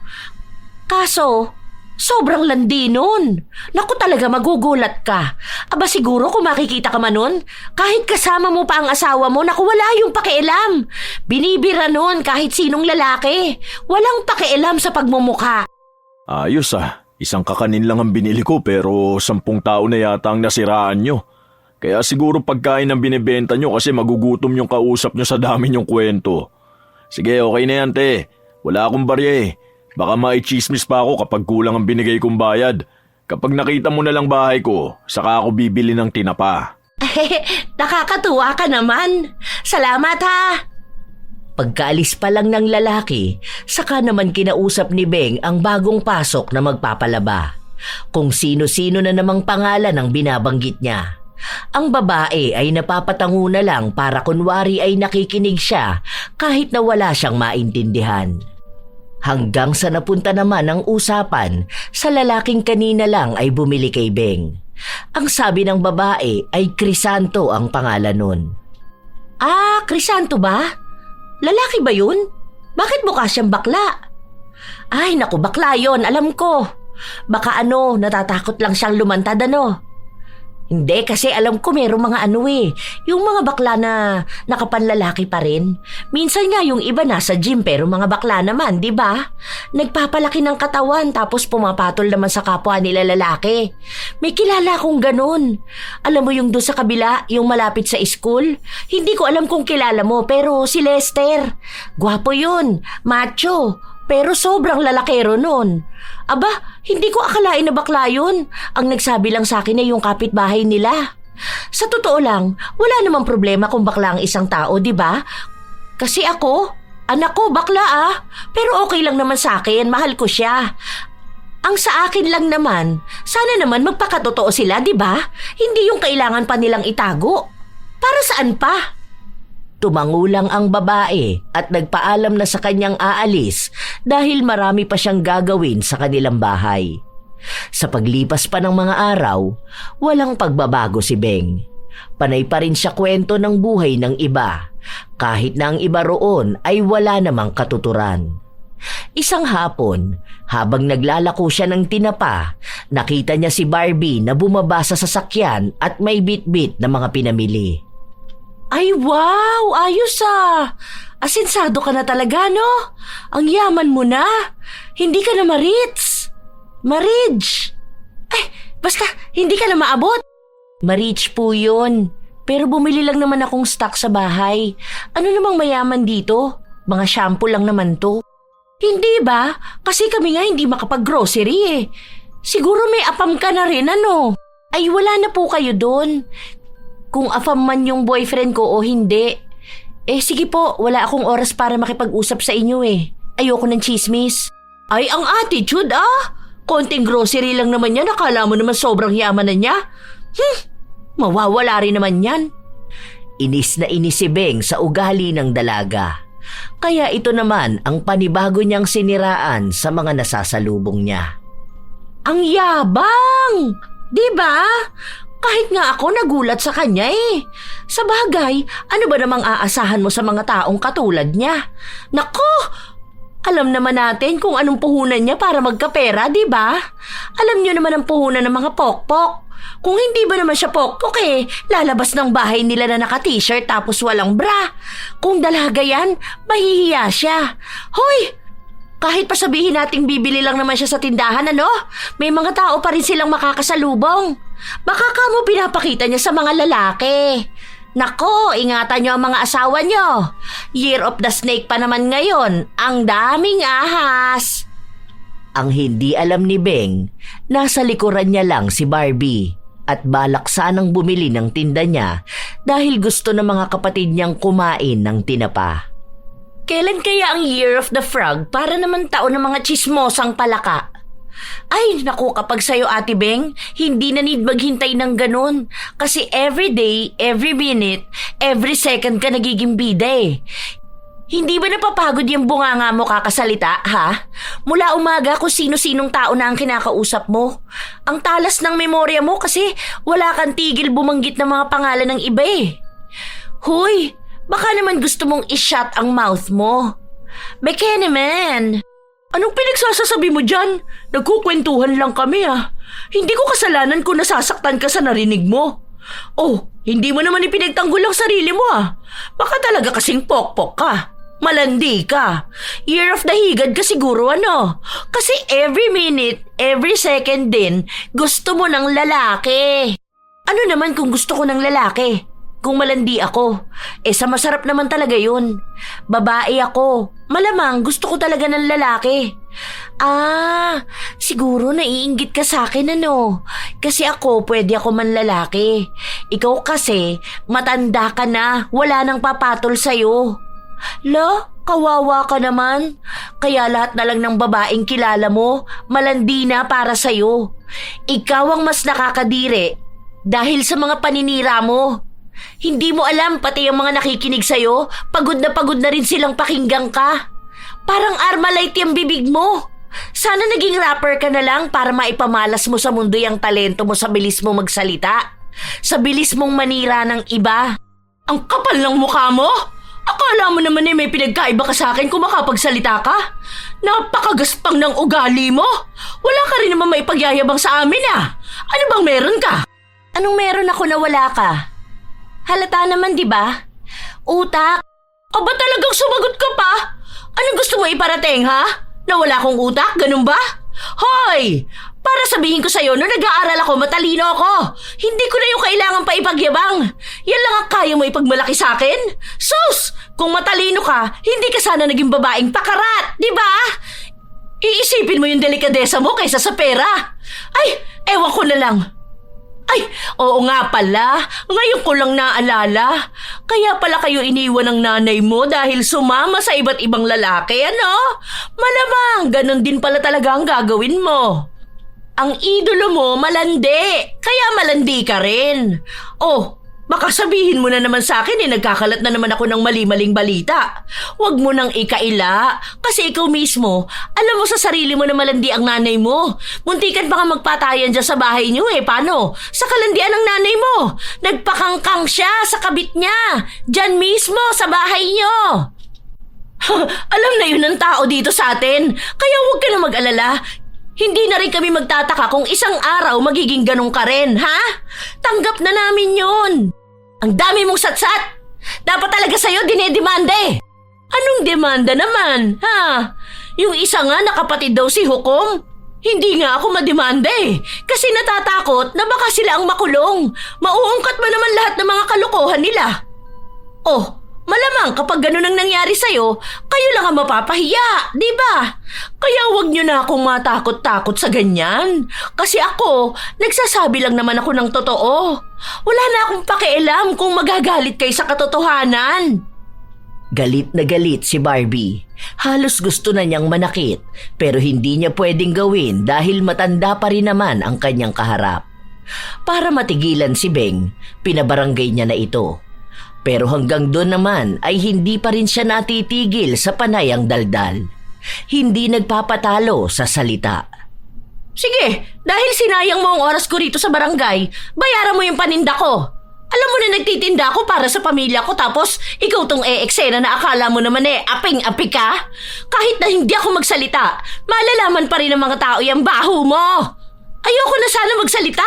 Kaso, sobrang landi nun. Naku talaga magugulat ka. Aba siguro kung makikita ka man nun, kahit kasama mo pa ang asawa mo, naku wala yung pakialam. Binibira nun kahit sinong lalaki. Walang pakialam sa pagmumuka. Ayos isang kakanin lang ang binili ko pero 10 tao na yata ang nasiraan nyo. Kaya siguro pagkain ang binibenta nyo kasi magugutom yung kausap nyo sa dami nyong kwento. Sige, okay na yan, te. Wala akong barya Baka maichismis pa ako kapag kulang ang binigay kong bayad. Kapag nakita mo na lang bahay ko, saka ako bibili ng tinapa. Nakakatuwa ka naman. Salamat ha. Pagkaalis pa lang ng lalaki, saka naman kinausap ni Beng ang bagong pasok na magpapalaba. Kung sino-sino na namang pangalan ang binabanggit niya. Ang babae ay napapatango na lang para kunwari ay nakikinig siya kahit na wala siyang maintindihan. Hanggang sa napunta naman ang usapan sa lalaking kanina lang ay bumili kay Beng. Ang sabi ng babae ay Crisanto ang pangalan nun. Ah, Crisanto ba? Lalaki ba yun? Bakit mukha siyang bakla? Ay, naku, bakla yon, alam ko. Baka natatakot lang siyang lumantad Hindi, kasi alam ko merong mga yung mga bakla na nakapanlalaki pa rin. Minsan nga yung iba nasa gym pero mga bakla naman, di ba? Nagpapalaki ng katawan tapos pumapatol naman sa kapwa nila lalaki. May kilala akong ganun. Alam mo yung doon sa kabila, yung malapit sa school? Hindi ko alam kung kilala mo pero si Lester. Gwapo yun, macho. Pero sobrang lalakero nun. Aba, hindi ko akalain na bakla yun. Ang nagsabi lang sa akin ay yung kapitbahay nila. Sa totoo lang, wala namang problema kung bakla ang isang tao, di ba? Kasi ako, anak ko bakla Pero okay lang naman sa akin, mahal ko siya. Ang sa akin lang naman, sana naman magpakatotoo sila, di ba? Hindi yung kailangan pa nilang itago. Para saan pa? Tumangulang ang babae at nagpaalam na sa kanyang aalis dahil marami pa siyang gagawin sa kanilang bahay. Sa paglipas pa ng mga araw, walang pagbabago si Beng. Panay pa rin siya kwento ng buhay ng iba, kahit na ang iba roon ay wala namang katuturan. Isang hapon, habang naglalako siya ng tinapa, nakita niya si Barbie na bumaba sa sasakyan at may bit-bit na mga pinamili. Ay wow, ayos Asensado ka na talaga, no? Ang yaman mo na. Hindi ka na marich. Basta hindi ka na maabot. Marich po yun. Pero bumili lang naman akong stock sa bahay. Ano namang mayaman dito? Mga shampoo lang naman to. Hindi ba? Kasi kami nga hindi makapag-grocery Siguro may apam ka na rin, Ay wala na po kayo doon. Kung afam man yung boyfriend ko o hindi. Sige po, wala akong oras para makipag-usap sa inyo Ayoko ng chismis. Ay, ang attitude Konting grocery lang naman yan, akala mo naman sobrang yaman na niya. Mawawala rin naman yan. Inis na inis si Beng sa ugali ng dalaga. Kaya ito naman ang panibago niyang siniraan sa mga nasasalubong niya. Ang yabang! Di ba? Kahit nga ako nagulat sa kanya Sa bagay, ano ba namang aasahan mo sa mga taong katulad niya? Nako! Alam naman natin kung anong puhunan niya para magkapera, di ba? Alam niyo naman ang puhunan ng mga pokpok. Kung hindi ba naman siya pokpok lalabas ng bahay nila na naka-t-shirt tapos walang bra. Kung dalaga yan, mahihiya siya. Hoy! Kahit pa sabihin nating bibili lang naman siya sa tindahan, may mga tao pa rin silang makakasalubong. Baka kamo pinapakita niya sa mga lalaki. Nako, ingatan niyo ang mga asawa niyo. Year of the Snake pa naman ngayon. Ang daming ahas. Ang hindi alam ni Beng, nasa likuran niya lang si Barbie at balak sanang bumili ng tinda niya dahil gusto ng mga kapatid niyang kumain ng tinapa. Kailan kaya ang Year of the Frog para naman taon ng mga chismosang palaka? Ay, naku, kapag sa'yo, Ate Beng, hindi na need maghintay ng ganun. Kasi every day, every minute, every second ka nagiging bida Hindi ba napapagod yung bunganga mo kakasalita, ha? Mula umaga kung sino-sinong tao na ang kinakausap mo. Ang talas ng memorya mo kasi wala kang tigil bumanggit ng mga pangalan ng iba Huy, baka naman gusto mong i-shut ang mouth mo. Bekene man. Anong pinagsasasabi mo dyan? Nagkukwentuhan lang kami Hindi ko kasalanan kung nasasaktan ka sa narinig mo. Oh, hindi mo naman ipinagtanggol ang sarili mo Baka talaga kasing pokpok ka. Malandi ka. Year of the Higad ka siguro Kasi every minute, every second din, gusto mo ng lalaki. Ano naman kung gusto ko ng lalaki? Kung malandi ako, sa masarap naman talaga yun. Babae ako, malamang gusto ko talaga ng lalaki. Siguro naiinggit ka sa akin ano. Kasi ako, pwede ako manlalaki. Ikaw kasi, matanda ka na, wala nang papatol sa'yo. Kawawa ka naman. Kaya lahat na lang ng babaeng kilala mo, malandi na para sa'yo. Ikaw ang mas nakakadiri dahil sa mga paninira mo. Hindi mo alam, pati ang mga nakikinig sa'yo, pagod na rin silang pakinggan ka. Parang Armalite yung bibig mo. Sana naging rapper ka na lang para maipamalas mo sa mundo yung talento mo sa bilis mo magsalita. Sa bilis mong manira ng iba. Ang kapal ng mukha mo! Akala mo naman may pinagkaiba ka sa akin kung makapagsalita ka? Napakagaspang ng ugali mo! Wala ka rin naman maipagyayabang sa amin Ano bang meron ka? Anong meron ako na wala ka? Halata naman, di ba? Utak. Aba talagang sumagot ka pa? Anong gusto mo iparating, ha? Na wala akong utak, ganun ba? Hoy! Para sabihin ko sa'yo, nung nag-aaral ako, matalino ako. Hindi ko na yung kailangan pa ipagyabang. Yan lang ang kaya mo ipagmalaki sa akin? Sus! Kung matalino ka, hindi ka sana naging babaeng pakarat, di ba? Iisipin mo yung delikadesa mo kaysa sa pera. Ay, ewan ko na lang. Ay, oo nga pala. Ngayon ko lang naalala. Kaya pala kayo iniwan ng nanay mo dahil sumama sa iba't ibang lalaki, ano? Malamang, ganun din pala talaga ang gagawin mo. Ang idolo mo, malandi. Kaya malandi ka rin. Oh, baka sabihin mo na naman sa akin nagkakalat na naman ako ng mali-maling balita. Huwag mo nang ikaila. Kasi ikaw mismo, alam mo sa sarili mo na malandi ang nanay mo. Muntikan pa nga magpatayan dyan sa bahay niyo Paano? Sa kalandian ng nanay mo. Nagpakangkang siya sa kabit niya. Dyan mismo sa bahay niyo. Alam na yun ng tao dito sa atin. Kaya huwag ka na mag-alala. Hindi na rin kami magtataka kung isang araw magiging ganun ka rin, ha? Tanggap na namin yun. Ang dami mong satsat. Dapat talaga sa'yo dinedemanda Anong demanda naman, ha? Yung isa nga nakapatid daw si Hukom. Hindi nga ako mademanda kasi natatakot na baka sila ang makulong. Mauungkat mo naman lahat ng mga kalokohan nila. Oh, malamang kapag ganun ang nangyari sa'yo, kayo lang ang mapapahiya, di ba? Kaya huwag niyo na akong matakot-takot sa ganyan. Kasi ako, nagsasabi lang naman ako ng totoo. Wala na akong pakialam kung magagalit kayo sa katotohanan. Galit na galit si Barbie. Halos gusto na niyang manakit pero hindi niya pwedeng gawin dahil matanda pa rin naman ang kanyang kaharap. Para matigilan si Beng, pinabarangay niya na ito. Pero hanggang doon naman ay hindi pa rin siya natitigil sa panayang daldal. Hindi nagpapatalo sa salita. Sige, dahil sinayang mo ang oras ko rito sa barangay, bayaran mo yung paninda ko. Alam mo na nagtitinda ako para sa pamilya ko tapos ikaw tong eksena na akala mo naman aping-api ka? Kahit na hindi ako magsalita, malalaman pa rin ng mga tao yung baho mo. Ayoko na sana magsalita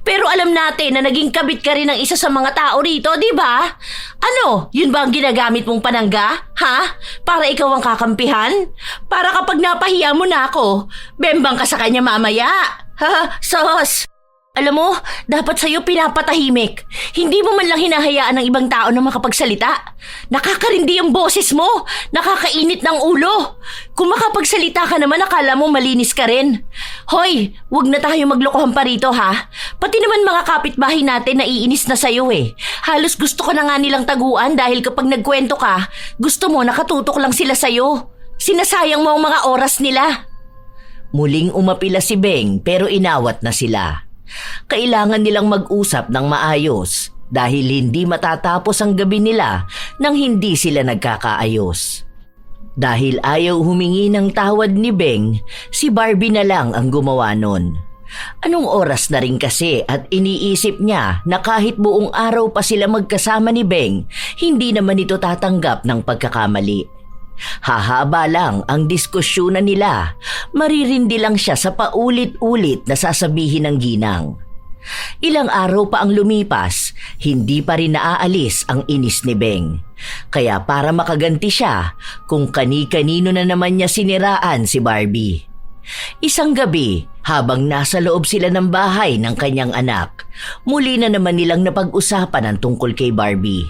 pero alam natin na naging kabit ka rin ng isa sa mga tao rito, di ba? Ano, yun ba ang ginagamit mong panangga? Ha? Para ikaw ang kakampihan? Para kapag napahiya mo na ako, bembang ka sa kanya mamaya? Ha? Sos! Alam mo, dapat sa'yo pinapatahimik. Hindi mo man lang hinahayaan ng ibang tao na makapagsalita. Nakakarindi ang boses mo. Nakakainit ng ulo. Kung makapagsalita ka naman, akala mo malinis ka rin. Hoy, wag na tayo maglokohan pa rito ha. Pati naman mga kapitbahay natin naiinis na sa'yo Halos gusto ko na nga nilang taguan dahil kapag nagkwento ka, gusto mo nakatutok lang sila sa'yo. Sinasayang mo ang mga oras nila. Muling umapila si Beng pero inawat na sila. Kailangan nilang mag-usap ng maayos dahil hindi matatapos ang gabi nila nang hindi sila nagkakaayos. Dahil ayaw humingi ng tawad ni Beng, si Barbie na lang ang gumawa nun. Anong oras na rin kasi at iniisip niya na kahit buong araw pa sila magkasama ni Beng, hindi naman ito tatanggap ng pagkakamali. Hahaba lang ang diskusyonan nila. Maririndi lang siya sa paulit-ulit na sasabihin ng ginang. Ilang araw pa ang lumipas, hindi pa rin naaalis ang inis ni Beng. Kaya para makaganti siya, kung kani-kanino na naman niya siniraan si Barbie. Isang gabi, habang nasa loob sila ng bahay ng kanyang anak, muli na naman nilang napag-usapan ang tungkol kay Barbie.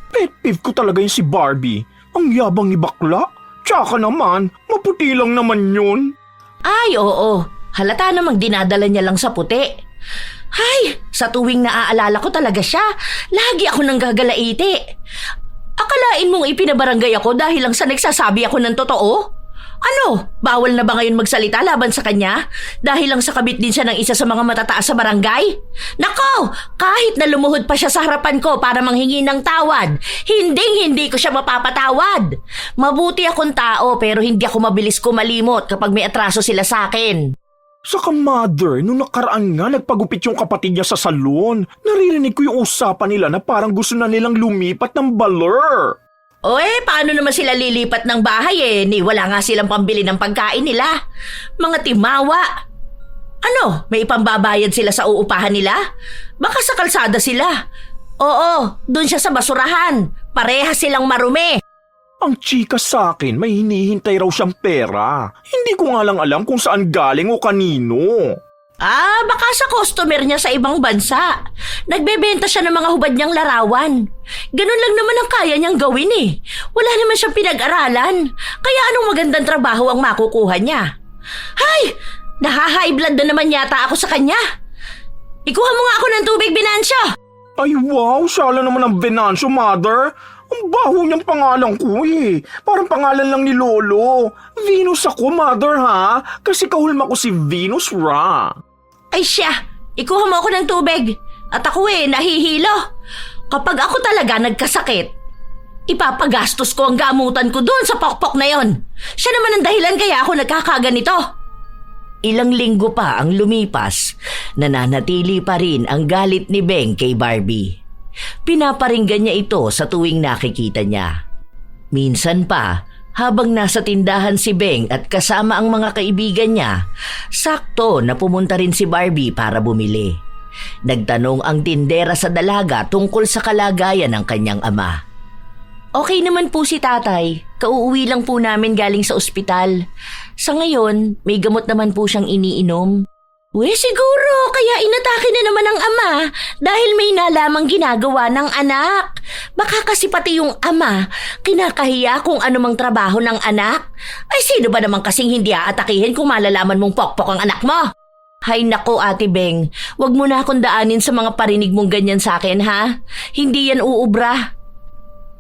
Pet peeve ko talaga yung si Barbie. Ang yabang ni bakla. Tsaka naman, maputi lang naman yun. Ay, oo. Halata namang dinadala niya lang sa puti. Ay, sa tuwing naaalala ko talaga siya, lagi ako nang gagalaiti. Akalain mong ipinabarangay ako dahil lang sa nagsasabi ako ng totoo? Ano, bawal na ba ngayon magsalita laban sa kanya? Dahil lang sa kabit din siya ng isa sa mga matataas sa barangay? Nako, kahit na lumuhod pa siya sa harapan ko para manghingi ng tawad, hindi ko siya mapapatawad. Mabuti akong tao pero hindi ako mabilis kumalimot kapag may atraso sila sa akin. Saka mother, nung nakaraan nga nagpagupit yung kapatid niya sa salon, naririnig ko yung usapan nila na parang gusto na nilang lumipat ng baler. O paano naman sila lilipat ng bahay ni wala nga silang pambili ng pagkain nila? Mga timawa. Ano, may ipambabayad sila sa uupahan nila? Baka sa kalsada sila. Oo, dun siya sa basurahan. Pareha silang marumi. Ang chika sa akin, may hinihintay raw siyang pera. Hindi ko nga lang alam kung saan galing o kanino. Baka sa customer niya sa ibang bansa. Nagbebenta siya ng mga hubad niyang larawan. Ganun lang naman ang kaya niyang gawin eh. Wala naman siyang pinag-aralan. Kaya anong magandang trabaho ang makukuha niya? Hay! Naha-high blood na naman yata ako sa kanya. Ikuha mo nga ako ng tubig, Binancio. Ay wow, sala naman ang Venancio, mother. Ang baho niyang pangalan ko eh. Parang pangalan lang ni Lolo. Venus ako, mother ha? Kasi kahulma ko si Venus Ra. Ay siya, ikuha mo ako ng tubig. At ako nahihilo. Kapag ako talaga nagkasakit, ipapagastos ko ang gamutan ko doon sa pokpok na yon. Siya naman ang dahilan kaya ako nagkakaganito. Ilang linggo pa ang lumipas, nananatili pa rin ang galit ni Beng kay Barbie. Pinaparinggan niya ito sa tuwing nakikita niya. Minsan pa, habang nasa tindahan si Beng at kasama ang mga kaibigan niya, sakto na pumunta rin si Barbie para bumili. Nagtanong ang tindera sa dalaga tungkol sa kalagayan ng kanyang ama. Okay naman po si tatay. Kauuwi lang po namin galing sa ospital. Sa ngayon, may gamot naman po siyang iniinom. Siguro, kaya inatake na naman ang ama dahil may nalamang ginagawa ng anak. Baka kasi pati yung ama, kinakahiya kung anumang trabaho ng anak. Ay sino ba naman kasing hindi aatakihin kung malalaman mong pokpok ang anak mo? Hay nako Ate Beng, wag mo na akong daanin sa mga parinig mong ganyan sa akin ha. Hindi yan uubra.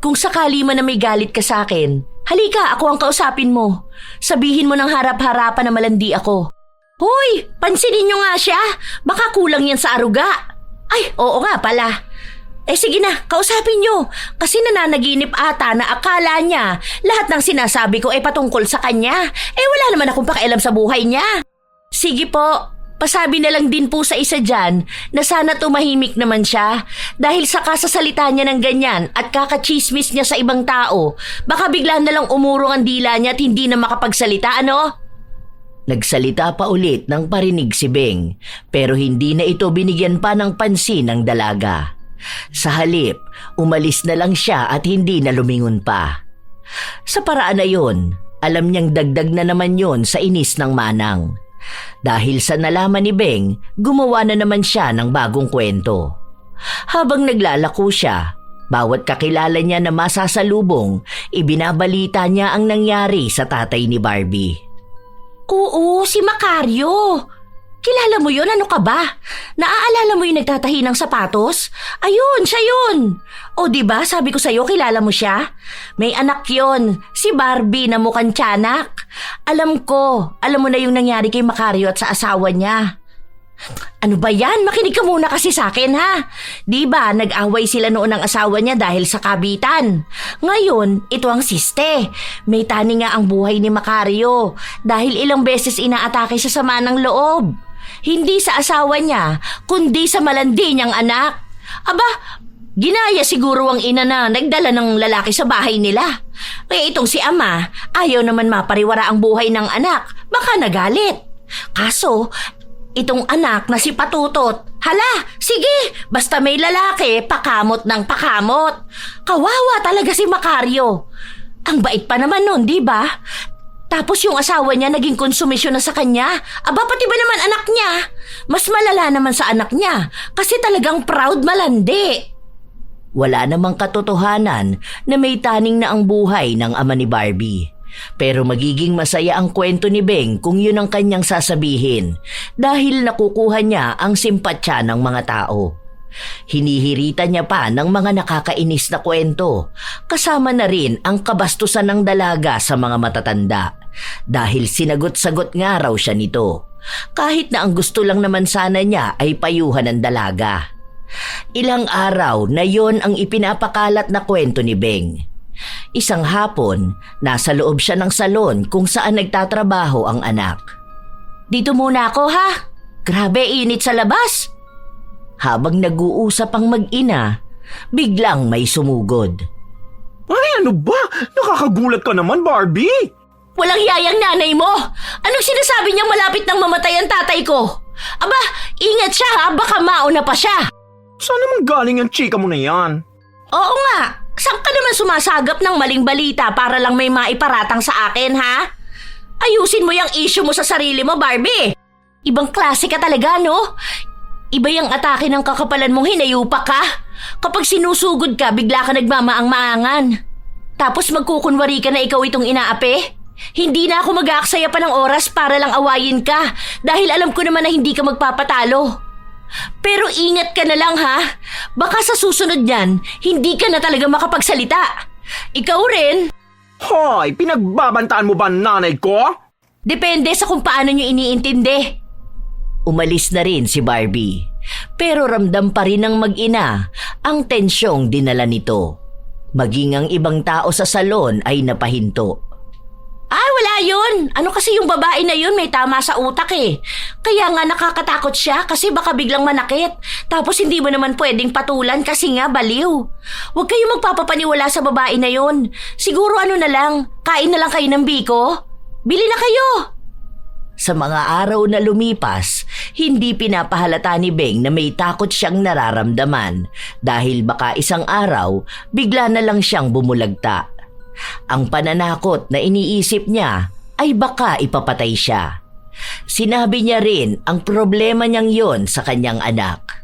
Kung sakali man na may galit ka sa akin, halika ako ang kausapin mo. Sabihin mo ng harap-harapan na malandi ako. Hoy, pansinin nyo nga siya. Baka kulang yan sa aruga. Ay, oo nga pala. Sige na, kausapin nyo. Kasi nananaginip ata na akala niya lahat ng sinasabi ko ay patungkol sa kanya. Wala naman akong pakialam sa buhay niya. Sige po, pasabi na lang din po sa isa dyan na sana tumahimik naman siya. Dahil sa kasasalita niya ng ganyan at kakachismis niya sa ibang tao, baka bigla na lang umurong ang dila niya at hindi na makapagsalita, ano? Nagsalita pa ulit ng parinig si Beng, pero hindi na ito binigyan pa ng pansin ng dalaga. Sa halip, umalis na lang siya at hindi na lumingon pa. Sa paraan na yon, alam niyang dagdag na naman yon sa inis ng manang. Dahil sa nalaman ni Beng, gumawa na naman siya ng bagong kwento. Habang naglalako siya, bawat kakilala niya na masasalubong, ibinabalita niya ang nangyari sa tatay ni Barbie. Oo, si Macario. Kilala mo yun? Ano ka ba? Naaalala mo yung nagtatahi ng sapatos? Ayun, siya yun. O diba, sabi ko sa'yo, kilala mo siya? May anak yon, si Barbie na mukhang tiyanak. Alam mo na yung nangyari kay Macario at sa asawa niya. Ano ba yan? Makinig ka muna kasi sa akin ha. Diba, nag-away sila noon ng asawa niya dahil sa kabitan. Ngayon, ito ang siste. May tani nga ang buhay ni Macario dahil ilang beses inaatake siya sa manang loob. Hindi sa asawa niya, kundi sa malandi niyang anak. Aba, ginaya siguro ang ina na nagdala ng lalaki sa bahay nila. Kaya itong si ama, ayaw naman mapariwara ang buhay ng anak. Baka nagalit. Kaso, itong anak na si Patutot, hala, sige, basta may lalaki, pakamot ng pakamot. Kawawa talaga si Macario. Ang bait pa naman nun, di ba? Tapos yung asawa niya naging konsumisyon na sa kanya. Aba, pati ba naman anak niya? Mas malala naman sa anak niya kasi talagang proud malandi. Wala namang katotohanan na may taning na ang buhay ng ama ni Barbie. Pero magiging masaya ang kwento ni Beng kung yun ang kanyang sasabihin dahil nakukuha niya ang simpatsya ng mga tao. Hinihiritan niya pa ng mga nakakainis na kwento, kasama na rin ang kabastusan ng dalaga sa mga matatanda dahil sinagot-sagot nga raw siya nito, kahit na ang gusto lang naman sana niya ay payuhan ng dalaga. Ilang araw na yon ang ipinapakalat na kwento ni Beng. Isang hapon, nasa loob siya ng salon kung saan nagtatrabaho ang anak. Dito muna ako ha. Grabe init sa labas. Habang nag-uusap ang mag-ina, biglang may sumugod. Ay, ano ba? Nakakagulat ka naman, Barbie! Walang yayang nanay mo. Anong sinasabi niyang malapit nang mamatay ang tatay ko? Aba, ingat siya ha. Baka mauna pa siya. Saan naman galing ang chika mo na yan? Oo nga. Saan ka naman sumasagap ng maling balita para lang may maiparatang sa akin ha? Ayusin mo yung issue mo sa sarili mo, Barbie. Ibang klase ka talaga, no? Iba yung atake ng kakapalan mong hinayupa ka. Kapag sinusugod ka, bigla ka nagmamaang-maangan. Tapos magkukunwari ka na ikaw itong inaapi? Hindi na ako mag-aaksaya pa ng oras para lang awayin ka dahil alam ko naman na hindi ka magpapatalo. Pero ingat ka na lang ha. Baka sa susunod niyan, hindi ka na talaga makapagsalita. Ikaw rin. Hoy, pinagbabantaan mo ba ang nanay ko? Depende sa kung paano nyo iniintindi. Umalis na rin si Barbie, pero ramdam pa rin ng mag-ina ang tensyong dinala nito. Maging ang ibang tao sa salon ay napahinto. Ay, wala yun. Ano kasi yung babae na yun may tama sa utak eh. Kaya nga nakakatakot siya kasi baka biglang manakit. Tapos hindi mo naman pwedeng patulan kasi nga baliw. Huwag kayo magpapapaniwala sa babae na yun. Siguro ano na lang, kain na lang kayo ng biko. Bili na kayo. Sa mga araw na lumipas, hindi pinapahalata ni Beng na may takot siyang nararamdaman dahil baka isang araw bigla na lang siyang bumulagta. Ang pananakot na iniisip niya ay baka ipapatay siya. Sinabi niya rin ang problema niyang yon sa kanyang anak.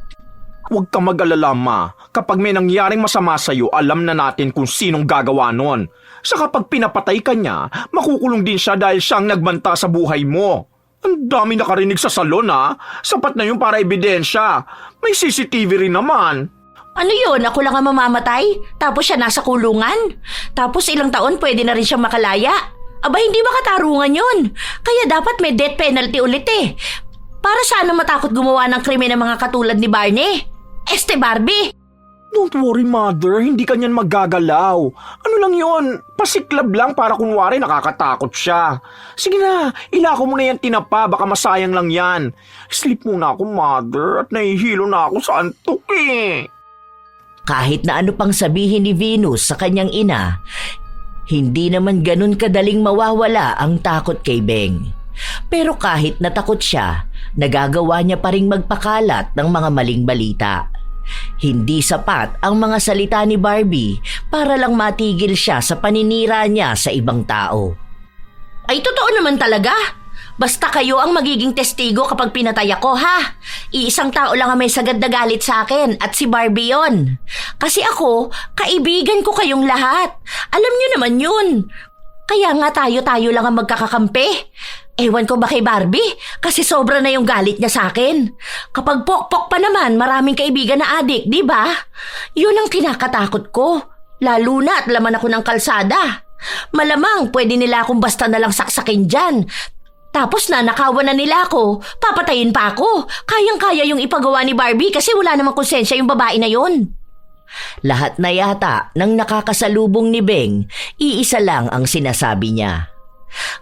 Huwag ka mag-alala, Ma. Kapag may nangyaring masama sa'yo, alam na natin kung sinong gagawa nun. Sa kapag pinapatay ka niya, makukulong din siya dahil siyang nagbanta sa buhay mo. Ang dami nakarinig sa salon, ha? Sapat na yun para ebidensya. May CCTV rin naman. Ano yun? Ako lang ang mamamatay? Tapos siya nasa kulungan? Tapos ilang taon pwede na rin siyang makalaya? Aba, hindi makatarungan yun. Kaya dapat may death penalty ulit eh. Para sana matakot gumawa ng krimen ng mga katulad ni Barney. Barbie! Don't worry, Mother. Hindi ka niyan magagalaw. Ano lang yon? Pasiklab lang para kunwari nakakatakot siya. Sige na, ilako mo na yan tinapa. Baka masayang lang yan. Sleep muna ako, Mother. At nahihilo na ako sa antok eh. Kahit na ano pang sabihin ni Venus sa kanyang ina, hindi naman ganun kadaling mawawala ang takot kay Beng. Pero kahit natakot siya, nagagawa niya pa ring magpakalat ng mga maling balita. Hindi sapat ang mga salita ni Barbie para lang matigil siya sa paninira niya sa ibang tao. Ay, totoo naman talaga. Basta kayo ang magiging testigo kapag pinatay ako, ha? Iisang tao lang ang may sagad na galit sa akin at si Barbie yon. Kasi ako, kaibigan ko kayong lahat. Alam niyo naman yun. Kaya nga tayo lang ang magkakakampi. Ewan ko ba kay Barbie? Kasi sobra na yung galit niya sa akin. Kapag pokpok pa naman, maraming kaibigan na adik, di ba? Yun ang kinakatakot ko. Lalo na at laman ako ng kalsada. Malamang pwede nila akong basta na lang saksakin dyan. Tapos nanakawan na nila ako. Papatayin pa ako. Kayang-kaya yung ipagawa ni Barbie kasi wala namang konsensya yung babae na yun. Lahat na yata ng nakakasalubong ni Beng, iisa lang ang sinasabi niya.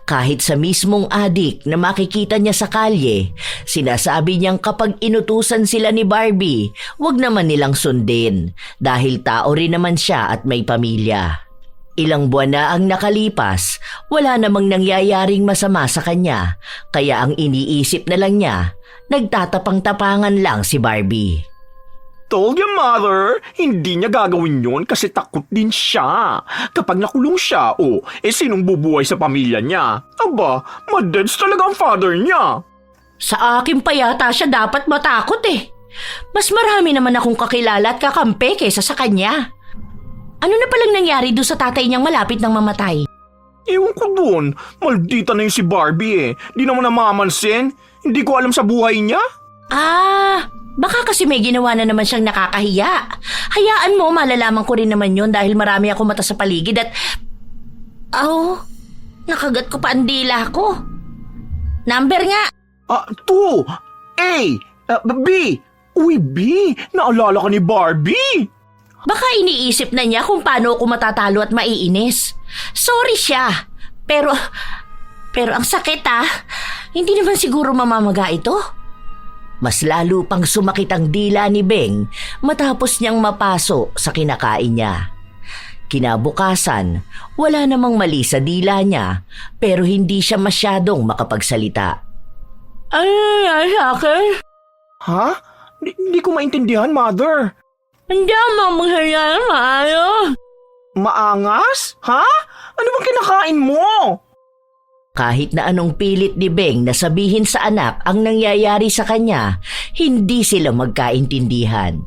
Kahit sa mismong adik na makikita niya sa kalye, sinasabi niyang kapag inutusan sila ni Barbie, wag naman nilang sundin dahil tao rin naman siya at may pamilya. Ilang buwan na ang nakalipas, wala namang nangyayaring masama sa kanya, kaya ang iniisip na lang niya, nagtatapang-tapangan lang si Barbie. Told you, Mother, hindi niya gagawin yun kasi takot din siya. Kapag nakulong siya, sinong bubuhay sa pamilya niya? Aba, madeds talaga ang father niya. Sa akin pa yata siya dapat matakot eh. Mas marami naman akong kakilala at kakampi kaysa sa kanya. Ano na palang nangyari doon sa tatay niyang malapit ng mamatay? Ewan Ewan ko dun. Maldita na yung si Barbie eh. Di naman namamansin. Hindi ko alam sa buhay niya. Baka kasi may ginawa na naman siyang nakakahiya. Hayaan mo, malalaman ko rin naman yun dahil marami akong mata sa paligid at... nakagat ko pa ang dila ko. Number nga. 2. A. B. Uy, B. Naalala ka ni Barbie. Baka iniisip na niya kung paano ako matatalo at maiinis. Sorry siya. Pero ang sakit Hindi naman siguro mamamaga ito. Mas lalo pang sumakit ang dila ni Beng matapos niyang mapaso sa kinakain niya. Kinabukasan, wala namang mali sa dila niya pero hindi siya masyadong makapagsalita. Ano nangyari sa akin? Ha? Hindi ko maintindihan, Mother. Hindi mo magsalita ng maayos. Maangas? Ha? Ano bang kinakain mo? Kahit na anong pilit ni Beng na sabihin sa anak ang nangyayari sa kanya, hindi sila magkaintindihan.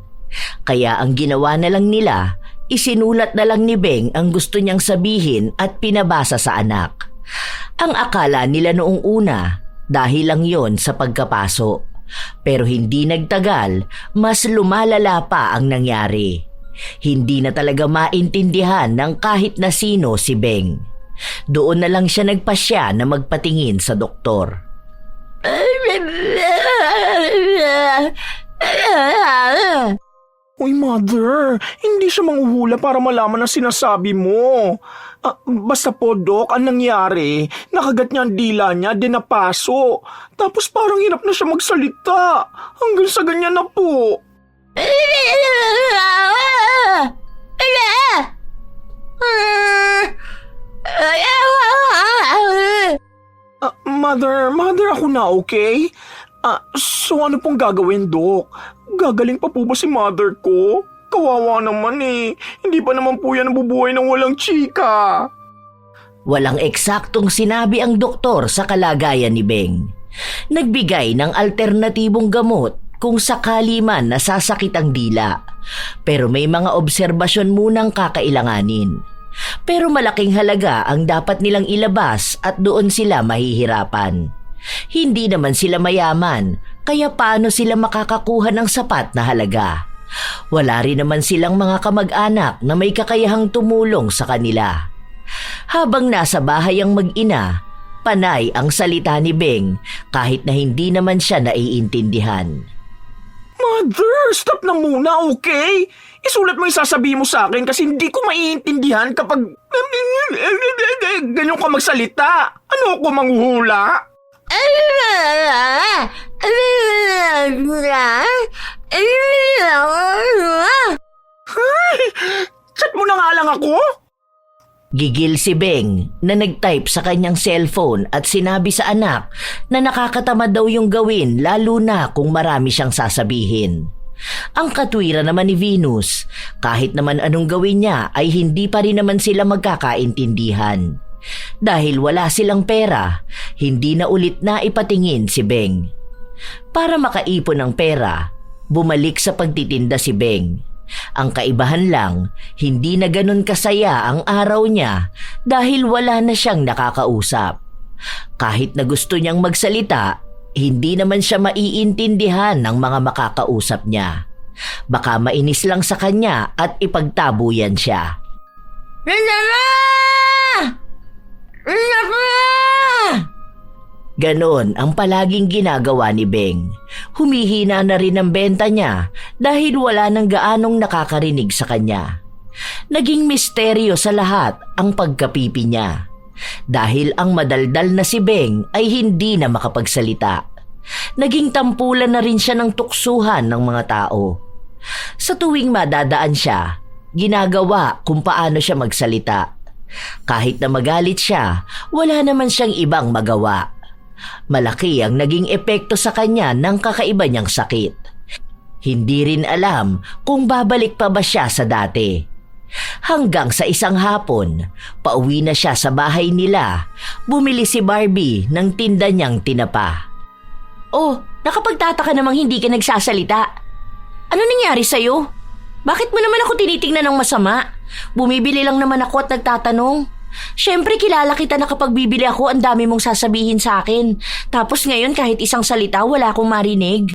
Kaya ang ginawa na lang nila, isinulat na lang ni Beng ang gusto niyang sabihin at pinabasa sa anak. Ang akala nila noong una, dahil lang yon sa pagkapaso. Pero hindi nagtagal, mas lumalala pa ang nangyari. Hindi na talaga maintindihan ng kahit na sino si Beng. Doon na lang siya nagpasya na magpatingin sa doktor. Uy, Mother, hindi siya manghuhula para malaman ang sinasabi mo. Basta po, Doc, ang nangyari, nakagat niya ang dila niya, dinapaso. Tapos parang hirap na siya magsalita. Hanggang sa ganyan na po. Mother, ako na, okay? So ano pong gagawin, Doc? Gagaling pa po ba si Mother ko? Kawawa naman eh. Hindi pa naman po yan nabubuhay ng walang chika. Walang eksaktong sinabi ang doktor sa kalagayan ni Beng. Nagbigay ng alternatibong gamot kung sakali man nasasakit ang dila. Pero may mga obserbasyon munang kakailanganin. Pero malaking halaga ang dapat nilang ilabas at doon sila mahihirapan. Hindi naman sila mayaman, kaya paano sila makakakuha ng sapat na halaga? Wala rin naman silang mga kamag-anak na may kakayahang tumulong sa kanila. Habang nasa bahay ang mag-ina, panay ang salita ni Beng kahit na hindi naman siya naiintindihan. Mother, stop na muna, okay? Isulat mo yung sasabihin mo sa akin kasi hindi ko maiintindihan kapag ganyan ka magsalita. Ano ako manghuhula? Chat mo na nga lang ako? Gigil si Beng na nag-type sa kanyang cellphone at sinabi sa anak na nakakatamad daw yung gawin lalo na kung marami siyang sasabihin. Ang katwiran naman ni Venus, kahit naman anong gawin niya ay hindi pa rin naman sila magkakaintindihan. Dahil wala silang pera, hindi na ulit na ipatingin si Beng. Para makaipon ng pera, bumalik sa pagtitinda si Beng. Ang kaibahan lang, hindi na ganun kasaya ang araw niya dahil wala na siyang nakakausap. Kahit na gusto niyang magsalita, hindi naman siya maiintindihan ng mga makakausap niya. Baka mainis lang sa kanya at ipagtabuyan siya. Ganon ang palaging ginagawa ni Beng. Humihina na rin ang benta niya dahil wala nang gaanong nakakarinig sa kanya. Naging misteryo sa lahat ang pagkapipi niya. Dahil ang madaldal na si Beng ay hindi na makapagsalita. Naging tampulan na rin siya ng tuksuhan ng mga tao. Sa tuwing madadaan siya, ginagawa kung paano siya magsalita. Kahit na magalit siya, wala naman siyang ibang magawa. Malaki ang naging epekto sa kanya ng kakaiba niyang sakit. Hindi rin alam kung babalik pa ba siya sa dati. Hanggang sa isang hapon, pauwi na siya sa bahay nila, bumili si Barbie ng tinda niyang tinapa. Oh, nakapagtataka namang hindi ka nagsasalita. Ano nangyari sa'yo? Bakit mo naman ako tinitingnan ng masama? Bumibili lang naman ako at nagtatanong. Siyempre kilala kita na kapag bibili ako, ang dami mong sasabihin sa akin. Tapos ngayon kahit isang salita wala akong marinig.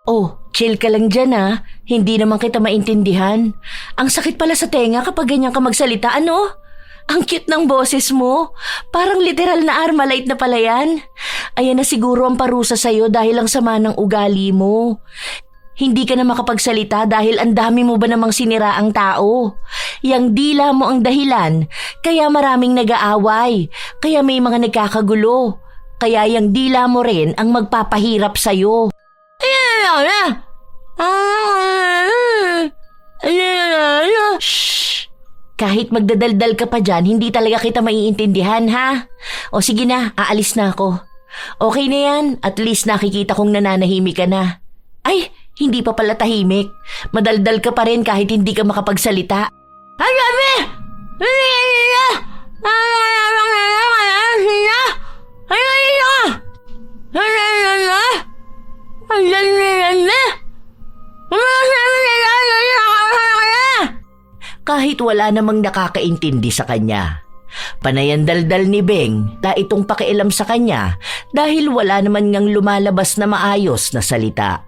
Oh, chill ka lang dyan ah. Hindi naman kita maintindihan. Ang sakit pala sa tenga kapag ganyan ka magsalita, ano? Ang cute ng boses mo. Parang literal na Armalite na pala yan. Ayan na siguro ang parusa sa'yo dahil ang sama ng ugali mo. Hindi ka na makapagsalita dahil ang dami mo ba namang siniraang tao. Yang dila mo ang dahilan, kaya maraming nag-aaway, kaya may mga nagkakagulo. Kaya yang dila mo rin ang magpapahirap sa'yo. Shhh! Kahit magdadaldal ka pa dyan, hindi talaga kita maiintindihan, ha? O sige na, aalis na ako. Okay na yan, at least nakikita kong nananahimik ka na. Ay, hindi pa pala tahimik. Madaldal ka pa rin kahit hindi ka makapagsalita. Kahit wala namang nakakaintindi sa kanya. Panayandaldal ni Beng na itong pakialam sa kanya dahil wala naman ngang lumalabas na maayos na salita.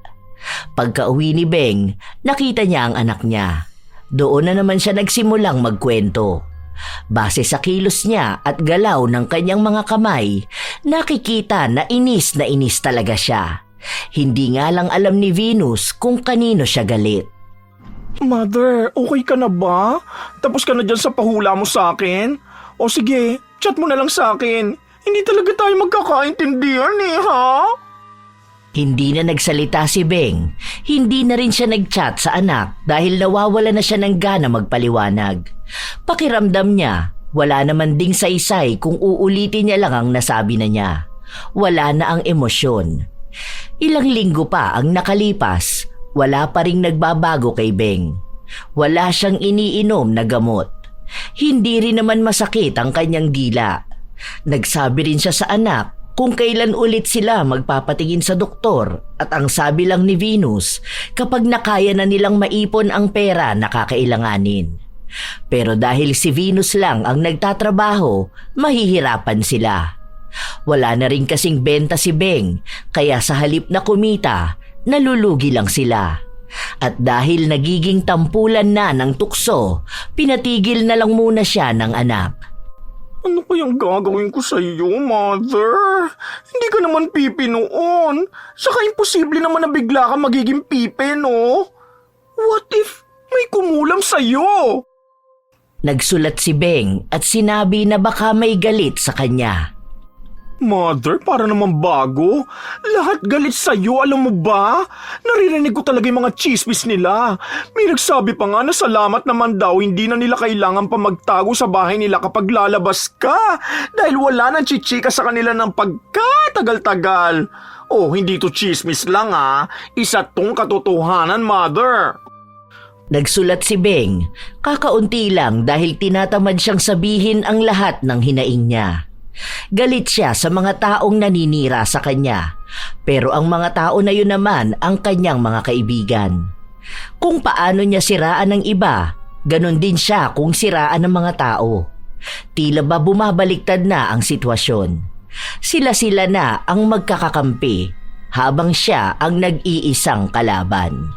Pagka-uwi ni Beng, nakita niya ang anak niya. Doon na naman siya nagsimulang magkwento. Base sa kilos niya at galaw ng kanyang mga kamay, nakikita na inis talaga siya. Hindi nga lang alam ni Venus kung kanino siya galit. Mother, okay ka na ba? Tapos ka na dyan sa pahula mo sa akin? O sige, chat mo na lang sa akin. Hindi talaga tayo magkakaintindihan ha? Hindi na nagsalita si Beng. Hindi na rin siya nagchat sa anak dahil nawawala na siya ng gana magpaliwanag. Pakiramdam niya, wala naman ding saysay kung uulitin niya lang ang nasabi na niya. Wala na ang emosyon. Ilang linggo pa ang nakalipas, wala pa ring nagbabago kay Beng. Wala siyang iniinom na gamot. Hindi rin naman masakit ang kanyang dila. Nagsabi rin siya sa anak kung kailan ulit sila magpapatingin sa doktor at ang sabi lang ni Venus kapag nakaya na nilang maipon ang pera na kakailanganin. Pero dahil si Venus lang ang nagtatrabaho, mahihirapan sila. Wala na rin kasing benta si Beng kaya sa halip na kumita, nalulugi lang sila. At dahil nagiging tampulan na ng tukso, pinatigil na lang muna siya ng anak. Ano kayang gagawin ko sa iyo, Mother? Hindi ka naman pipi noon. Saka imposible naman na bigla ka magiging pipi, no? What if may kumulam sa iyo? Nagsulat si Beng at sinabi na baka may galit sa kanya. Mother, para naman bago. Lahat galit sa'yo, alam mo ba? Naririnig ko talaga yung mga chismis nila. May nagsabi pa nga na salamat naman daw hindi na nila kailangan pa magtago sa bahay nila kapag lalabas ka. Dahil wala nang chichika sa kanila ng pagkatagal-tagal. Oh, hindi to chismis lang Isa tong katotohanan, Mother. Nagsulat si Beng, kakaunti lang dahil tinatamad siyang sabihin ang lahat ng hinaing niya. Galit siya sa mga taong naninira sa kanya, pero ang mga tao na yun naman ang kanyang mga kaibigan. Kung paano niya siraan ng iba, ganon din siya kung siraan ng mga tao. Tila ba bumabaliktad na ang sitwasyon. Sila-sila na ang magkakakampi, habang siya ang nag-iisang kalaban.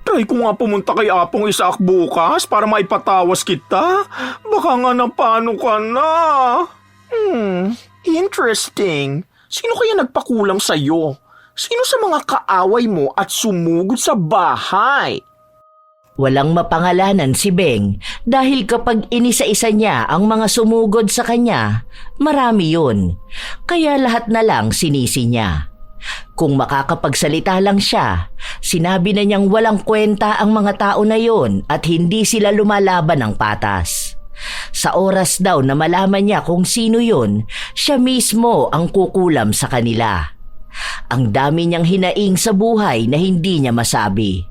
Try ko nga pumunta kay Apong Isaac bukas para maipatawas kita. Baka nga napano ka na. Interesting. Sino kaya nagpakulam sa'yo? Sino sa mga kaaway mo at sumugod sa bahay? Walang mapangalanan si Beng dahil kapag inisa-isa niya ang mga sumugod sa kanya, marami yun. Kaya lahat na lang sinisi niya. Kung makakapagsalita lang siya, sinabi na niyang walang kwenta ang mga tao na yon at hindi sila lumalaban ng patas. Sa oras daw na malaman niya kung sino yun, siya mismo ang kukulam sa kanila. Ang dami niyang hinaing sa buhay na hindi niya masabi.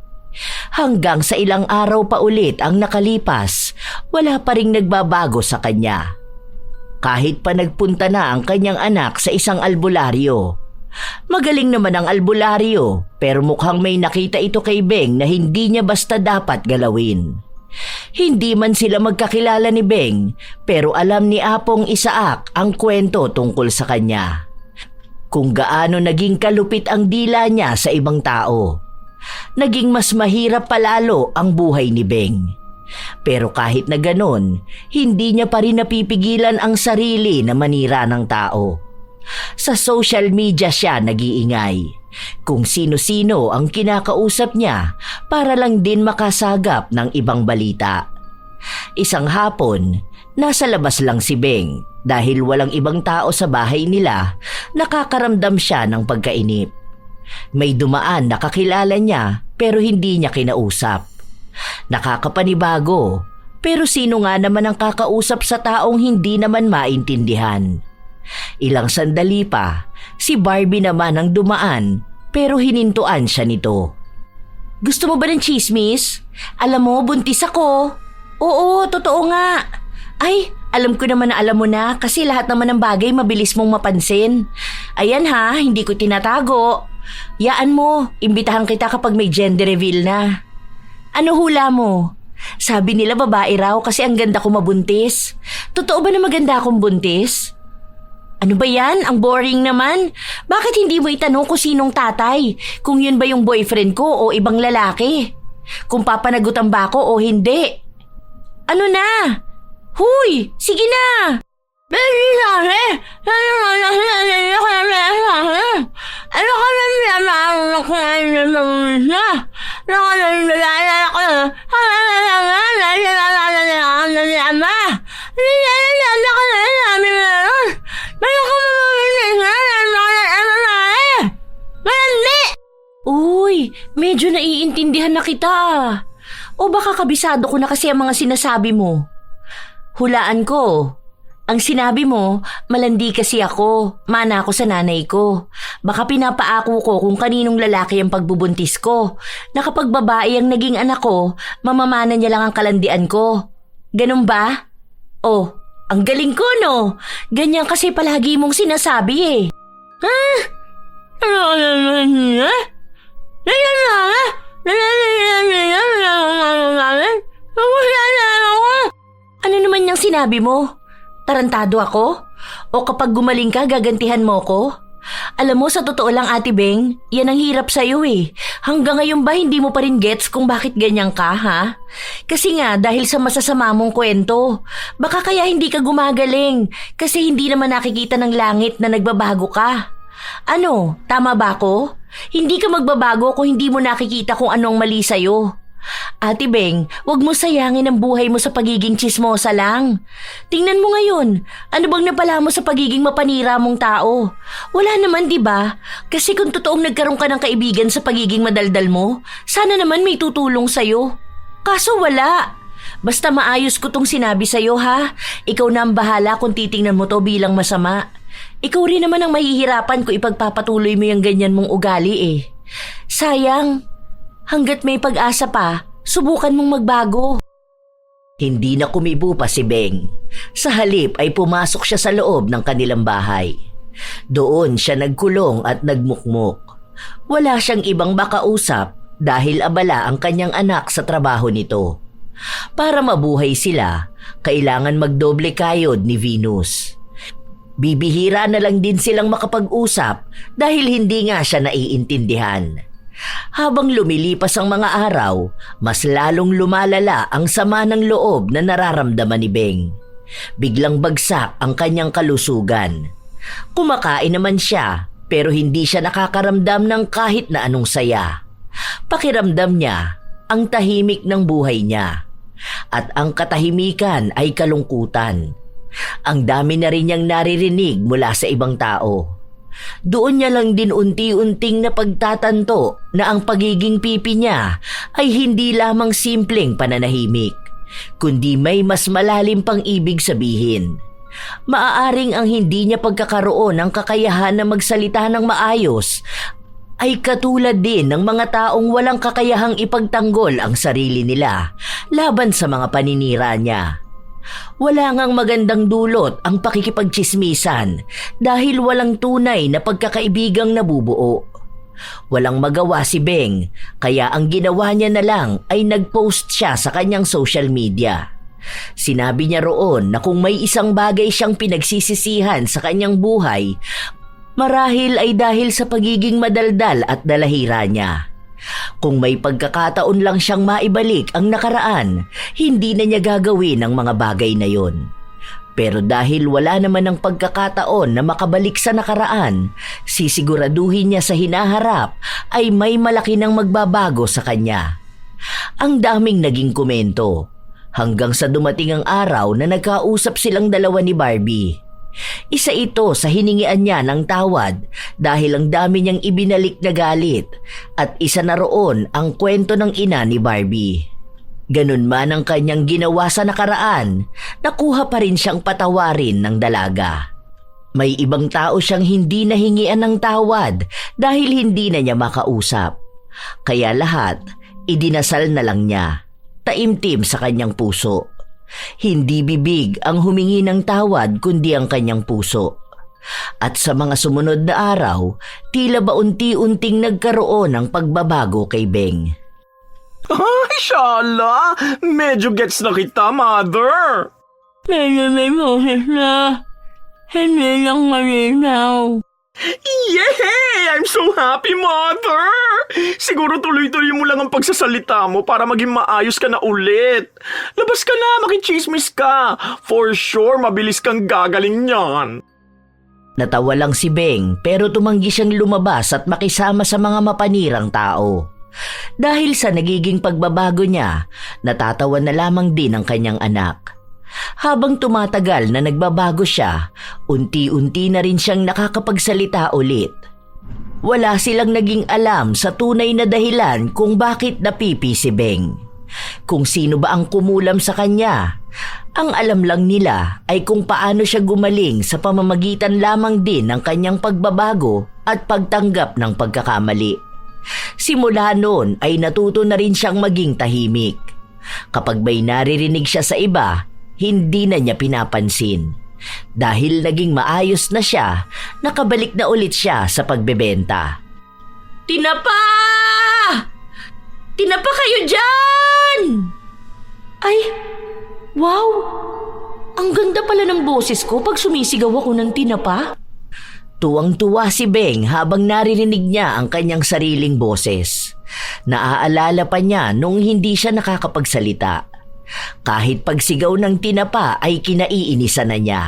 Hanggang sa ilang araw pa ulit ang nakalipas, wala pa ring nagbabago sa kanya. kahit pa nagpunta na ang kanyang anak sa isang albularyo. Magaling naman ang albularyo pero mukhang may nakita ito kay Beng na hindi niya basta dapat galawin. Hindi man sila magkakilala ni Beng pero alam ni Apong Isaak ang kwento tungkol sa kanya. Kung gaano naging kalupit ang dila niya sa ibang tao. Naging mas mahirap palalo ang buhay ni Beng. Pero kahit na ganon, hindi niya pa rin napipigilan ang sarili na manira ng tao. Sa social media siya nag-iingay. Kung sino-sino ang kinakausap niya para lang din makasagap ng ibang balita. Isang hapon, nasa labas lang si Beng dahil walang ibang tao sa bahay nila, nakakaramdam siya ng pagkainip. May dumaan na kakilala niya pero hindi niya kinausap. Nakakapanibago, pero sino nga naman ang kakausap sa taong hindi naman maintindihan? Ilang sandali pa, si Barbie naman ang dumaan pero hinintuan siya nito. Gusto mo ba ng chismis? Alam mo, buntis ako. Oo, totoo nga. Ay, alam ko naman na alam mo na kasi lahat naman ng bagay mabilis mong mapansin. Ayan ha, hindi ko tinatago. Yaan mo, imbitahan kita kapag may gender reveal na. Ano hula mo? Sabi nila babae raw kasi ang ganda ko mabuntis. Totoo ba na maganda akong buntis? Ano ba yan? Ang boring naman. Bakit hindi mo itanong kung sinong tatay? Kung yun ba yung boyfriend ko o ibang lalaki? Kung papanagutan ba ako o hindi? Ano na? Huy! Sige na! Uy, medyo naiintindihan na kita. O baka kabisado ko na kasi ang mga sinasabi mo. Hulaan ko. Ang sinabi mo, malandi kasi ako. Mana ako sa nanay ko. Baka pinapaako ko kung kaninong lalaki ang pagbubuntis ko. Na kapag babae ang naging anak ko, mamamana niya lang ang kalandian ko. Ganun ba? Oh, ang galing ko no. Ganyan kasi palagi mong sinasabi eh. Ano naman yung sinabi mo? Tarantado ako? O kapag gumaling ka, gagantihan mo ko? Alam mo, sa totoo lang Ate Beng, yan ang hirap sa'yo eh. Hanggang ngayon ba hindi mo pa rin gets kung bakit ganyan ka, ha? Kasi nga, dahil sa masasama mong kwento. Baka kaya hindi ka gumagaling kasi hindi naman nakikita ng langit na nagbabago ka. Ano, tama ba ako? Hindi ka magbabago kung hindi mo nakikita kung anong mali sa'yo. Ate Beng, wag mo sayangin ang buhay mo sa pagiging tsismosa lang. Tingnan mo ngayon, ano bang napala mo sa pagiging mapanira mong tao? Wala naman, di ba? Kasi kung totoong nagkaroon ka ng kaibigan sa pagiging madaldal mo, sana naman may tutulong sa'yo. Kaso wala. Basta maayos ko tong sinabi sa'yo ha. Ikaw na ang bahala kung titingnan mo to bilang masama. Ikaw rin naman ang mahihirapan kung ipagpapatuloy mo yung ganyan mong ugali eh. Sayang. Hanggat may pag-asa pa, subukan mong magbago. Hindi na kumibo pa si Beng. Sa halip ay pumasok siya sa loob ng kanilang bahay. Doon siya nagkulong at nagmukmok. Wala siyang ibang makausap dahil abala ang kanyang anak sa trabaho nito. Para mabuhay sila, kailangan magdoble kayod ni Venus. Bibihira na lang din silang makapag-usap dahil hindi nga siya naiintindihan. Habang lumilipas ang mga araw, mas lalong lumalala ang sama ng loob na nararamdaman ni Beng. Biglang bagsak ang kanyang kalusugan. Kumakain naman siya pero hindi siya nakakaramdam ng kahit na anong saya. Pakiramdam niya ang tahimik ng buhay niya. At ang katahimikan ay kalungkutan. Ang dami na rin niyang naririnig mula sa ibang tao. Doon niya lang din unti-unting napagtatanto na ang pagiging pipi niya ay hindi lamang simpleng pananahimik, kundi may mas malalim pang ibig sabihin. Maaaring ang hindi niya pagkakaroon ng kakayahan na magsalita ng maayos ay katulad din ng mga taong walang kakayahang ipagtanggol ang sarili nila laban sa mga paninira niya. Wala ngang magandang dulot ang pakikipagtsismisan dahil walang tunay na pagkakaibigang nabubuo. Walang magawa si Beng, kaya ang ginawa niya na lang ay nag-post siya sa kanyang social media. Sinabi niya roon na kung may isang bagay siyang pinagsisisihan sa kanyang buhay, marahil ay dahil sa pagiging madaldal at dalahira niya. Kung may pagkakataon lang siyang maibalik ang nakaraan, hindi na niya gagawin ang mga bagay na yon. Pero dahil wala naman ng pagkakataon na makabalik sa nakaraan, sisiguraduhin niya sa hinaharap ay may malaki nang magbabago sa kanya. Ang daming naging komento, hanggang sa dumating ang araw na nagkausap silang dalawa ni Barbie. Isa ito sa hiningian niya ng tawad dahil ang dami niyang ibinalik na galit, at isa na roon ang kwento ng ina ni Barbie. Ganun man ang kanyang ginawa sa nakaraan, nakuha pa rin siyang patawarin ng dalaga. May ibang tao siyang hindi nahingian ng tawad dahil hindi na niya makausap. Kaya lahat, idinasal na lang niya, taimtim sa kanyang puso. Hindi bibig ang humingi ng tawad kundi ang kanyang puso. At sa mga sumunod na araw, tila ba unti-unting nagkaroon ng pagbabago kay Beng. Ay, Shala! Medyo gets na kita, Mother! Pero may boses na. Hindi lang malinaw. Yay! I'm so happy, Mother! Siguro tuloy-tuloy mo lang ang pagsasalita mo para maging maayos ka na ulit. Labas ka na, makichismis ka. For sure, mabilis kang gagaling niyan. Natawa lang si Beng pero tumanggi siyang lumabas at makisama sa mga mapanirang tao. Dahil sa nagiging pagbabago niya, natatawa na lamang din ang kanyang anak. Habang tumatagal na nagbabago siya, unti-unti na rin siyang nakakapagsalita ulit. Wala silang naging alam sa tunay na dahilan kung bakit napipi si Beng. Kung sino ba ang kumulam sa kanya. Ang alam lang nila ay kung paano siya gumaling sa pamamagitan lamang din ng kanyang pagbabago at pagtanggap ng pagkakamali. Simula noon ay natuto na rin siyang maging tahimik. Kapag may naririnig siya sa iba, hindi na niya pinapansin. Dahil naging maayos na siya, nakabalik na ulit siya sa pagbebenta. Tinapa! Tinapa kayo dyan! Ay, wow! Ang ganda pala ng boses ko pag sumisigaw ako ng tinapa. Tuwang-tuwa si Beng habang naririnig niya ang kanyang sariling boses. Naaalala pa niya nung hindi siya nakakapagsalita. Kahit pagsigaw ng tinapa ay kinaiinisan na niya.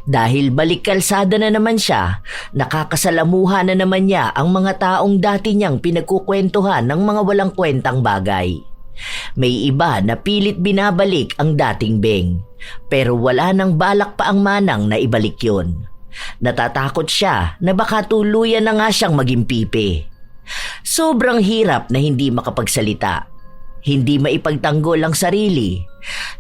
Dahil balik kalsada na naman siya, nakakasalamuha na naman niya ang mga taong dati niyang pinagkukwentuhan ng mga walang kwentang bagay. May iba na pilit binabalik ang dating Beng, pero wala nang balak pa ang manang na ibalik yun. Natatakot siya na baka tuluyan na nga siyang maging pipi. Sobrang hirap na hindi makapagsalita. Hindi maipagtanggol ang sarili.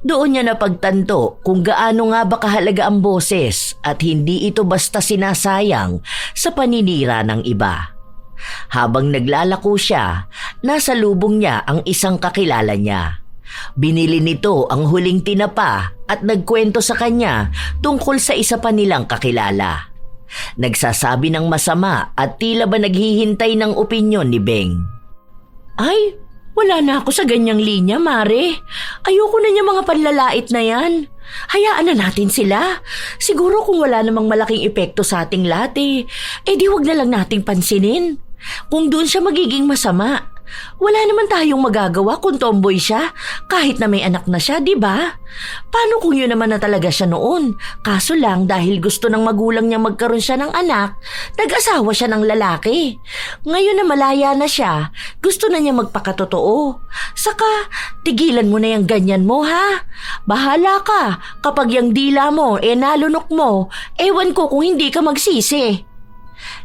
Doon niya napagtanto kung gaano nga ba kahalaga ang boses at hindi ito basta sinasayang sa paninira ng iba. Habang naglalako siya, nasa lubong niya ang isang kakilala niya. Binili nito ang huling tinapa at nagkwento sa kanya tungkol sa isa pa nilang kakilala. Nagsasabi ng masama at tila ba naghihintay ng opinyon ni Beng. Ay, wala na ako sa ganyang linya, Mare. Ayoko na niya mga panlalait na yan. Hayaan na natin sila. Siguro kung wala namang malaking epekto sa ating lahat di wag na lang nating pansinin. Kung doon siya magiging masama, wala naman tayong magagawa kung tomboy siya kahit na may anak na siya, di ba? Paano kung yun naman na talaga siya noon? Kaso lang dahil gusto ng magulang niya magkaroon siya ng anak, nag-asawa siya ng lalaki. Ngayon na malaya na siya, gusto na niya magpakatotoo. Saka, tigilan mo na yung ganyan mo, ha? Bahala ka. Kapag yung dila mo, nalunok mo, ewan ko kung hindi ka magsisi.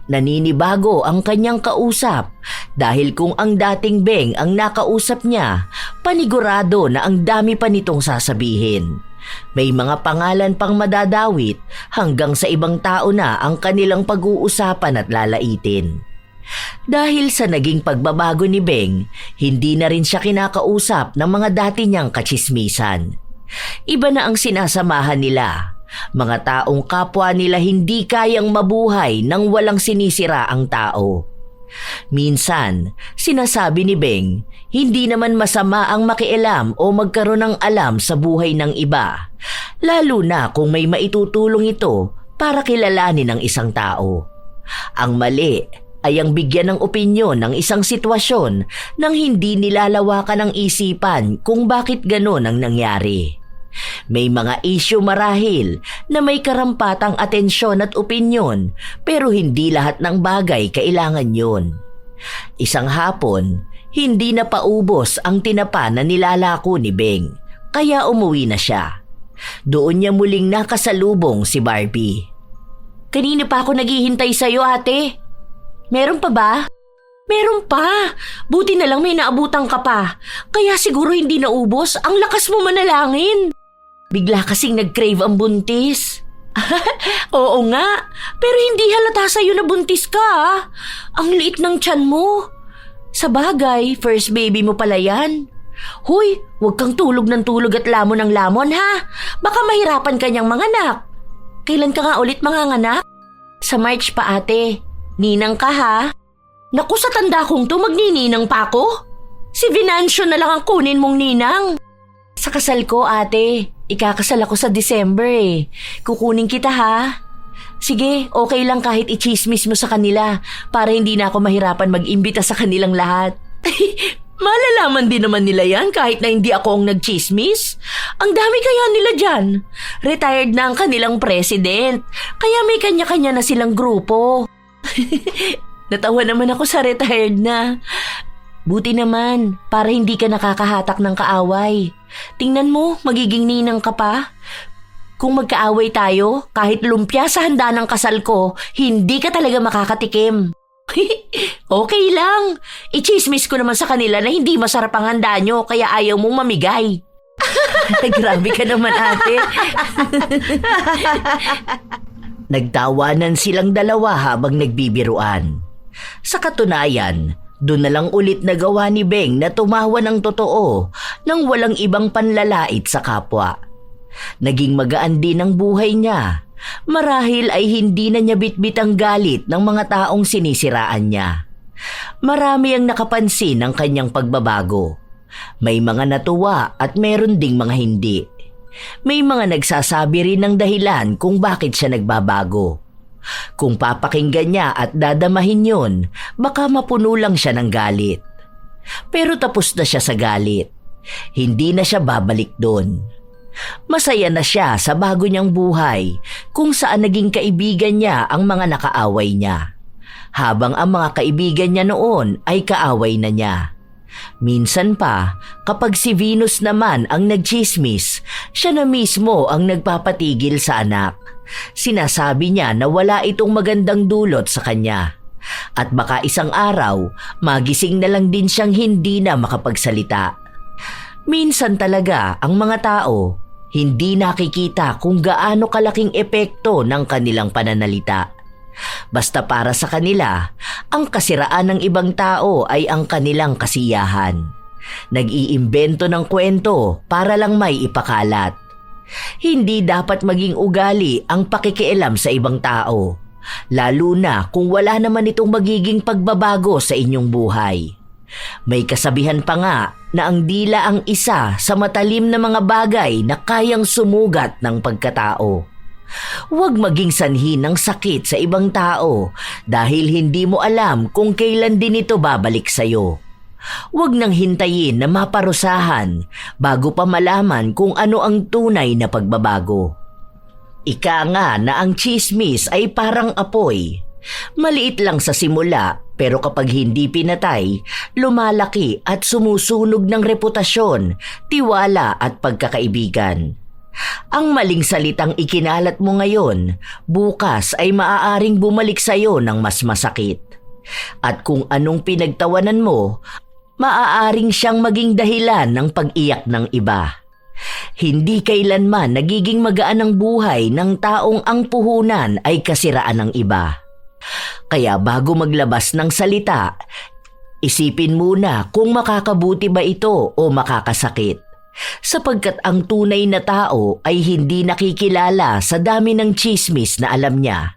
Naninibago ang kanyang kausap dahil kung ang dating Beng ang nakausap niya, panigurado na ang dami pa nitong sasabihin. May mga pangalan pang madadawit hanggang sa ibang tao na ang kanilang pag-uusapan at lalaitin. Dahil sa naging pagbabago ni Beng, hindi na rin siya kinakausap ng mga dati niyang katsismisan. Iba na ang sinasamahan nila. Mga taong kapwa nila hindi kayang mabuhay nang walang sinisira ang tao. Minsan, sinasabi ni Beng, hindi naman masama ang makialam o magkaroon ng alam sa buhay ng iba, lalo na kung may maitutulong ito para kilalanin ng isang tao. Ang mali ay ang bigyan ng opinyon ng isang sitwasyon nang hindi nilalawakan ng isipan kung bakit ganon ang nangyari. May mga issue marahil na may karampatang atensyon at opinyon pero hindi lahat ng bagay kailangan yun. Isang hapon, hindi na paubos ang tinapa na nilalako ni Beng kaya umuwi na siya. Doon niya muling nakasalubong si Barbie. Kanina pa ako naghihintay sa'yo, ate. Meron pa ba? Meron pa. Buti na lang may naabutan ka pa. Kaya siguro hindi naubos. Ang lakas mo manalangin. Bigla kasing nag-crave ang buntis. Oo nga, pero hindi halata sa'yo na buntis ka ah. Ang liit ng tiyan mo. Sa bagay, first baby mo pala yan. Hoy, huwag kang tulog ng tulog at lamon ng lamon ha. Baka mahirapan ka niyang manganak. Kailan ka nga ulit manganganak? Sa March pa ate. Ninang ka ha. Naku, sa tanda kong to magnininang pa ako. Si Venancio na lang ang kunin mong ninang. Sa kasal ko ate, ikakasal ako sa December eh. Kukunin kita ha. Sige, okay lang kahit i-chismis mo sa kanila para hindi na ako mahirapan mag-imbita sa kanilang lahat. Malalaman din naman nila yan kahit na hindi ako ang nag-chismis. Ang dami kaya nila dyan. Retired na ang kanilang president, kaya may kanya-kanya na silang grupo. Natawa naman ako sa retired na. Buti naman, para hindi ka nakakahatak ng kaaway. Tingnan mo, magiging ninang ka pa. Kung magkaaway tayo, kahit lumpia sa handa ng kasal ko, hindi ka talaga makakatikim. Okay lang. I-chismis ko naman sa kanila na hindi masarap ang handa nyo kaya ayaw mong mamigay. Grabe ka naman ate. Nagtawanan silang dalawa habang nagbibiruan. Sa katunayan, doon na lang ulit nagawa ni Beng na tumawa ng totoo nang walang ibang panlalait sa kapwa. Naging magaan din ang buhay niya. Marahil ay hindi na niya bitbit ang galit ng mga taong sinisiraan niya. Marami ang nakapansin ng kanyang pagbabago. May mga natuwa at meron ding mga hindi. May mga nagsasabi rin ng dahilan kung bakit siya nagbabago. Kung papakinggan niya at dadamahin yun, baka mapuno lang siya ng galit. Pero tapos na siya sa galit. Hindi na siya babalik doon. Masaya na siya sa bago niyang buhay kung saan naging kaibigan niya ang mga nakaaway niya. Habang ang mga kaibigan niya noon ay kaaway na niya. Minsan pa, kapag si Venus naman ang nagchismis, siya na mismo ang nagpapatigil sa anak. Sinasabi niya na wala itong magandang dulot sa kanya. At baka isang araw, magising na lang din siyang hindi na makapagsalita. Minsan talaga ang mga tao hindi nakikita kung gaano kalaking epekto ng kanilang pananalita. Basta para sa kanila, ang kasiraan ng ibang tao ay ang kanilang kasiyahan. Nag-iimbento ng kwento para lang may ipakalat. Hindi dapat maging ugali ang pakikialam sa ibang tao, lalo na kung wala naman itong magiging pagbabago sa inyong buhay. May kasabihan pa nga na ang dila ang isa sa matalim na mga bagay na kayang sumugat ng pagkatao. Huwag maging sanhi ng sakit sa ibang tao dahil hindi mo alam kung kailan din ito babalik sa'yo. Huwag nang hintayin na maparusahan bago pa malaman kung ano ang tunay na pagbabago. Ika nga na ang chismis ay parang apoy. Maliit lang sa simula pero kapag hindi pinatay, lumalaki at sumusunog ng reputasyon, tiwala at pagkakaibigan. Ang maling salitang ikinalat mo ngayon, bukas ay maaaring bumalik sa iyo ng mas masakit. At kung anong pinagtawanan mo, maaaring siyang maging dahilan ng pag-iyak ng iba. Hindi kailanman nagiging magaan ang buhay ng taong ang puhunan ay kasiraan ng iba. Kaya bago maglabas ng salita, isipin muna kung makakabuti ba ito o makakasakit. sapagkat ang tunay na tao ay hindi nakikilala sa dami ng tsismis na alam niya,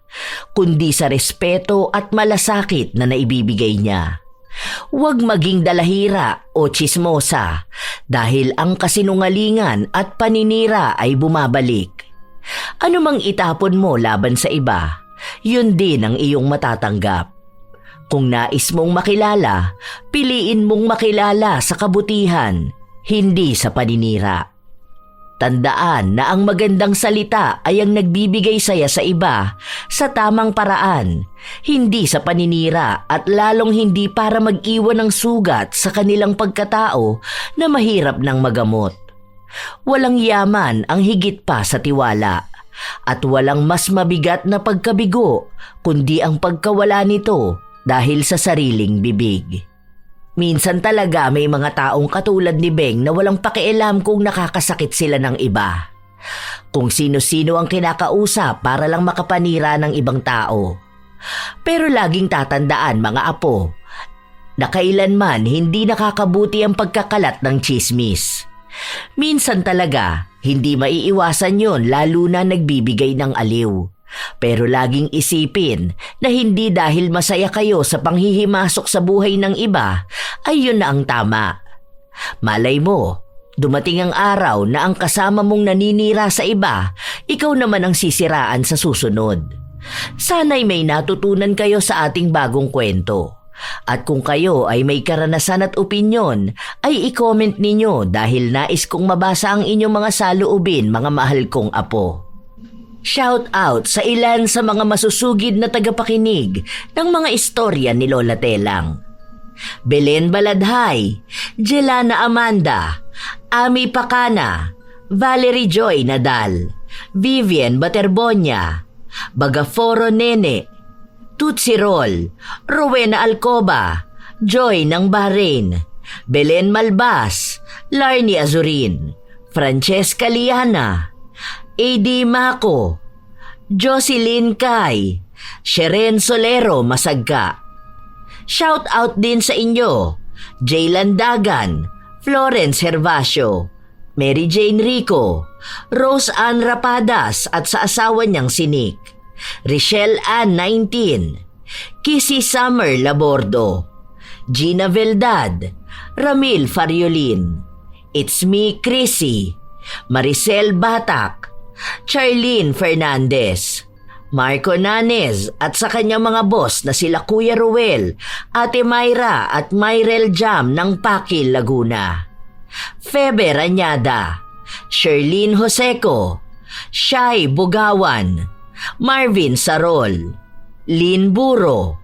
kundi sa respeto at malasakit na naibibigay niya. Huwag maging dalahira o tsismosa dahil ang kasinungalingan at paninira ay bumabalik. Ano mang itapon mo laban sa iba, yun din ang iyong matatanggap. Kung nais mong makilala, piliin mong makilala sa kabutihan, hindi sa paninira. Tandaan na ang magandang salita ay ang nagbibigay saya sa iba sa tamang paraan, hindi sa paninira at lalong hindi para mag-iwan ng sugat sa kanilang pagkatao na mahirap ng magamot. Walang yaman ang higit pa sa tiwala at walang mas mabigat na pagkabigo kundi ang pagkawala nito dahil sa sariling bibig. Minsan talaga may mga taong katulad ni Beng na walang pakialam kung nakakasakit sila ng iba. Kung sino-sino ang kinakausap para lang makapanira ng ibang tao. Pero laging tatandaan mga apo na kailanman hindi nakakabuti ang pagkakalat ng tsismis. Minsan talaga hindi maiiwasan yon lalo na nagbibigay ng aliw. Pero laging isipin na hindi dahil masaya kayo sa panghihimasok sa buhay ng iba, ay yun na ang tama. Malay mo, dumating ang araw na ang kasama mong naninira sa iba, ikaw naman ang sisiraan sa susunod. Sana'y may natutunan kayo sa ating bagong kwento. At kung kayo ay may karanasan at opinyon, ay i-comment ninyo dahil nais kong mabasa ang inyong mga saloobin, mga mahal kong apo. Shout out sa ilan sa mga masusugid na tagapakinig ng mga istorya ni Lola Telang. Belen Baladhay, Jelana Amanda, Ami Pacana, Valerie Joy Nadal, Vivian Baterbonia, Bagaforo Nene, Tutsi Roll, Rowena Alcoba, Joy ng Bahrain, Belen Malbas, Larnie Azurin, Francesca Liana, A.D. Mako, Jocelyn Kai, Sheren Solero Masagka. Shout out din sa inyo, Jaylan Dagan, Florence Hervasio, Mary Jane Rico, Rose Ann Rapadas at sa asawa niyang Sinik, Richelle Ann 19, Kissy Summer Labordo, Gina Veldad, Ramil Fariolin, It's Me Chrissy, Maricel Batak, Charlene Fernandez, Marco Nanez at sa kanyang mga boss na sila Kuya Ruel, Ate Myra at Myrel Jam ng Pakil, Laguna. Febe Ranyada, Sherlyn Joseco, Shai Bugawan, Marvin Sarol, Lynn Buro.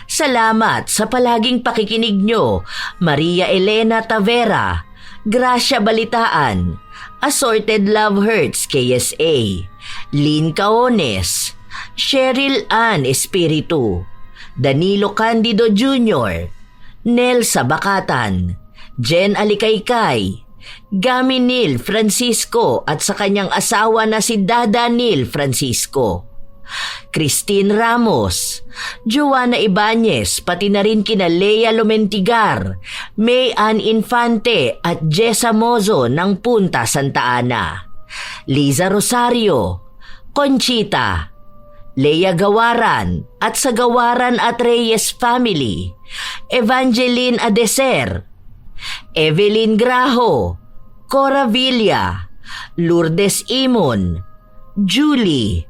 Salamat sa palaging pakikinig nyo, Maria Elena Tavera, Gracia Balitaan, Assorted Love Hurts KSA, Lynn Caones, Cheryl Ann Espiritu, Danilo Candido Jr., Nel Sabakatan, Jen Alikaykay, Gami Neil Francisco at sa kanyang asawa na si Dada Neil Francisco, Christine Ramos, Joanna Ibanez, pati na rin kina Lea Lumentigar, May Ann Infante at Jessa Mozo ng Punta Santa Ana, Liza Rosario, Conchita, Lea Gawaran at sa Gawaran at Reyes Family, Evangeline Adeser, Evelyn Graho, Cora Villa, Lourdes Imon, Julie,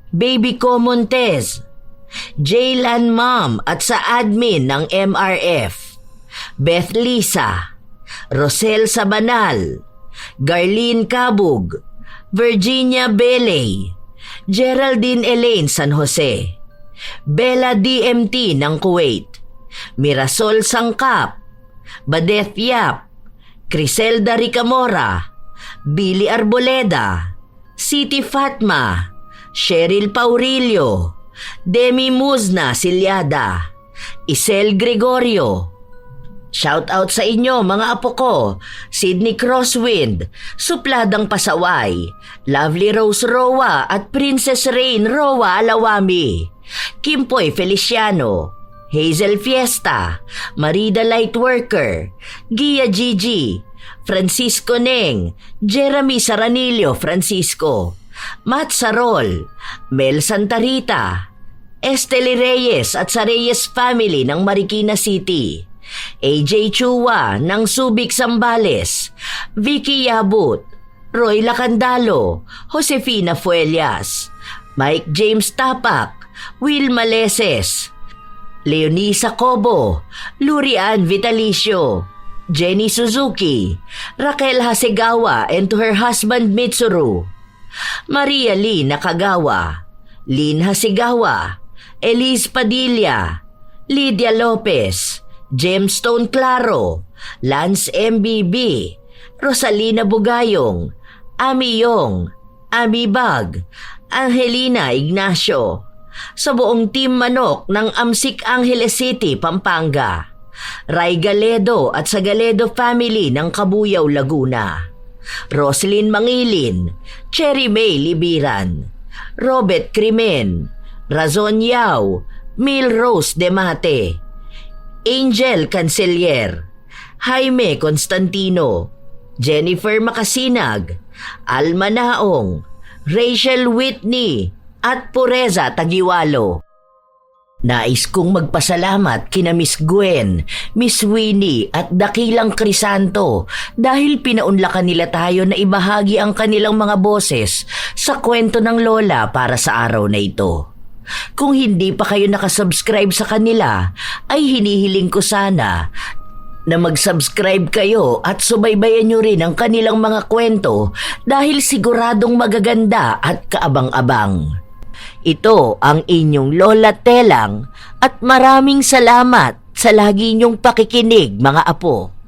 Baby Co Montez, Jaylan Mom at sa admin ng MRF, Beth Lisa, Rosel Sabanal, Garlene Cabug, Virginia Beley, Geraldine Elaine San Jose, Bella DMT ng Kuwait, Mirasol Sangkap, Badeth Yap, Criselda Ricamora, Billy Arboleda, Siti Fatma, Cheryl Paurilio, Demi Muzna Silyada, Isel Gregorio. Shout out sa inyo mga apo ko, Sydney Crosswind, Supladang Pasaway, Lovely Rose Roa at Princess Rain Roa Alawami, Kimpoy Feliciano, Hazel Fiesta, Marida Lightworker, Gia Gigi, Francisco Neng, Jeremy Saranillo Francisco, Matt Sarol, Mel Santarita, Esteli Reyes at sa Reyes family ng Marikina City, AJ Chua ng Subic Zambales, Vicky Yabut, Roy Lacandalo, Josefina Fuelias, Mike James Tapak, Will Maleses, Leonisa Cobo, Lurian Vitalicio, Jenny Suzuki, Raquel Hasegawa and to her husband Mitsuru, Maria Lee Nakagawa, Lynn Hasegawa, Elise Padilla, Lydia Lopez, Gemstone Claro, Lance MBB, Rosalina Bugayong, Ami Yong, Ami Bag, Angelina Ignacio, sa buong team manok ng Amsik Angeles City, Pampanga, Ray Galedo at sa Galedo family ng Kabuyaw, Laguna, Roslyn Mangilin, Cherry May Libiran, Robert Crimen, Razon Yao, Mil Rose Demate, Angel Cancelier, Jaime Constantino, Jennifer Makasinag, Alma Naong, Rachel Whitney, at Pureza Tagiwalo. Nais kong magpasalamat kina Miss Gwen, Miss Winnie at Dakilang Crisanto dahil pinaunlakan nila tayo na ibahagi ang kanilang mga boses sa kwento ng lola para sa araw na ito. Kung hindi pa kayo nakasubscribe sa kanila, ay hinihiling ko sana na mag-subscribe kayo at subaybayan nyo rin ang kanilang mga kwento dahil siguradong magaganda at kaabang-abang. Ito ang inyong Lola Telang at maraming salamat sa lagi niyong pakikinig, mga apo.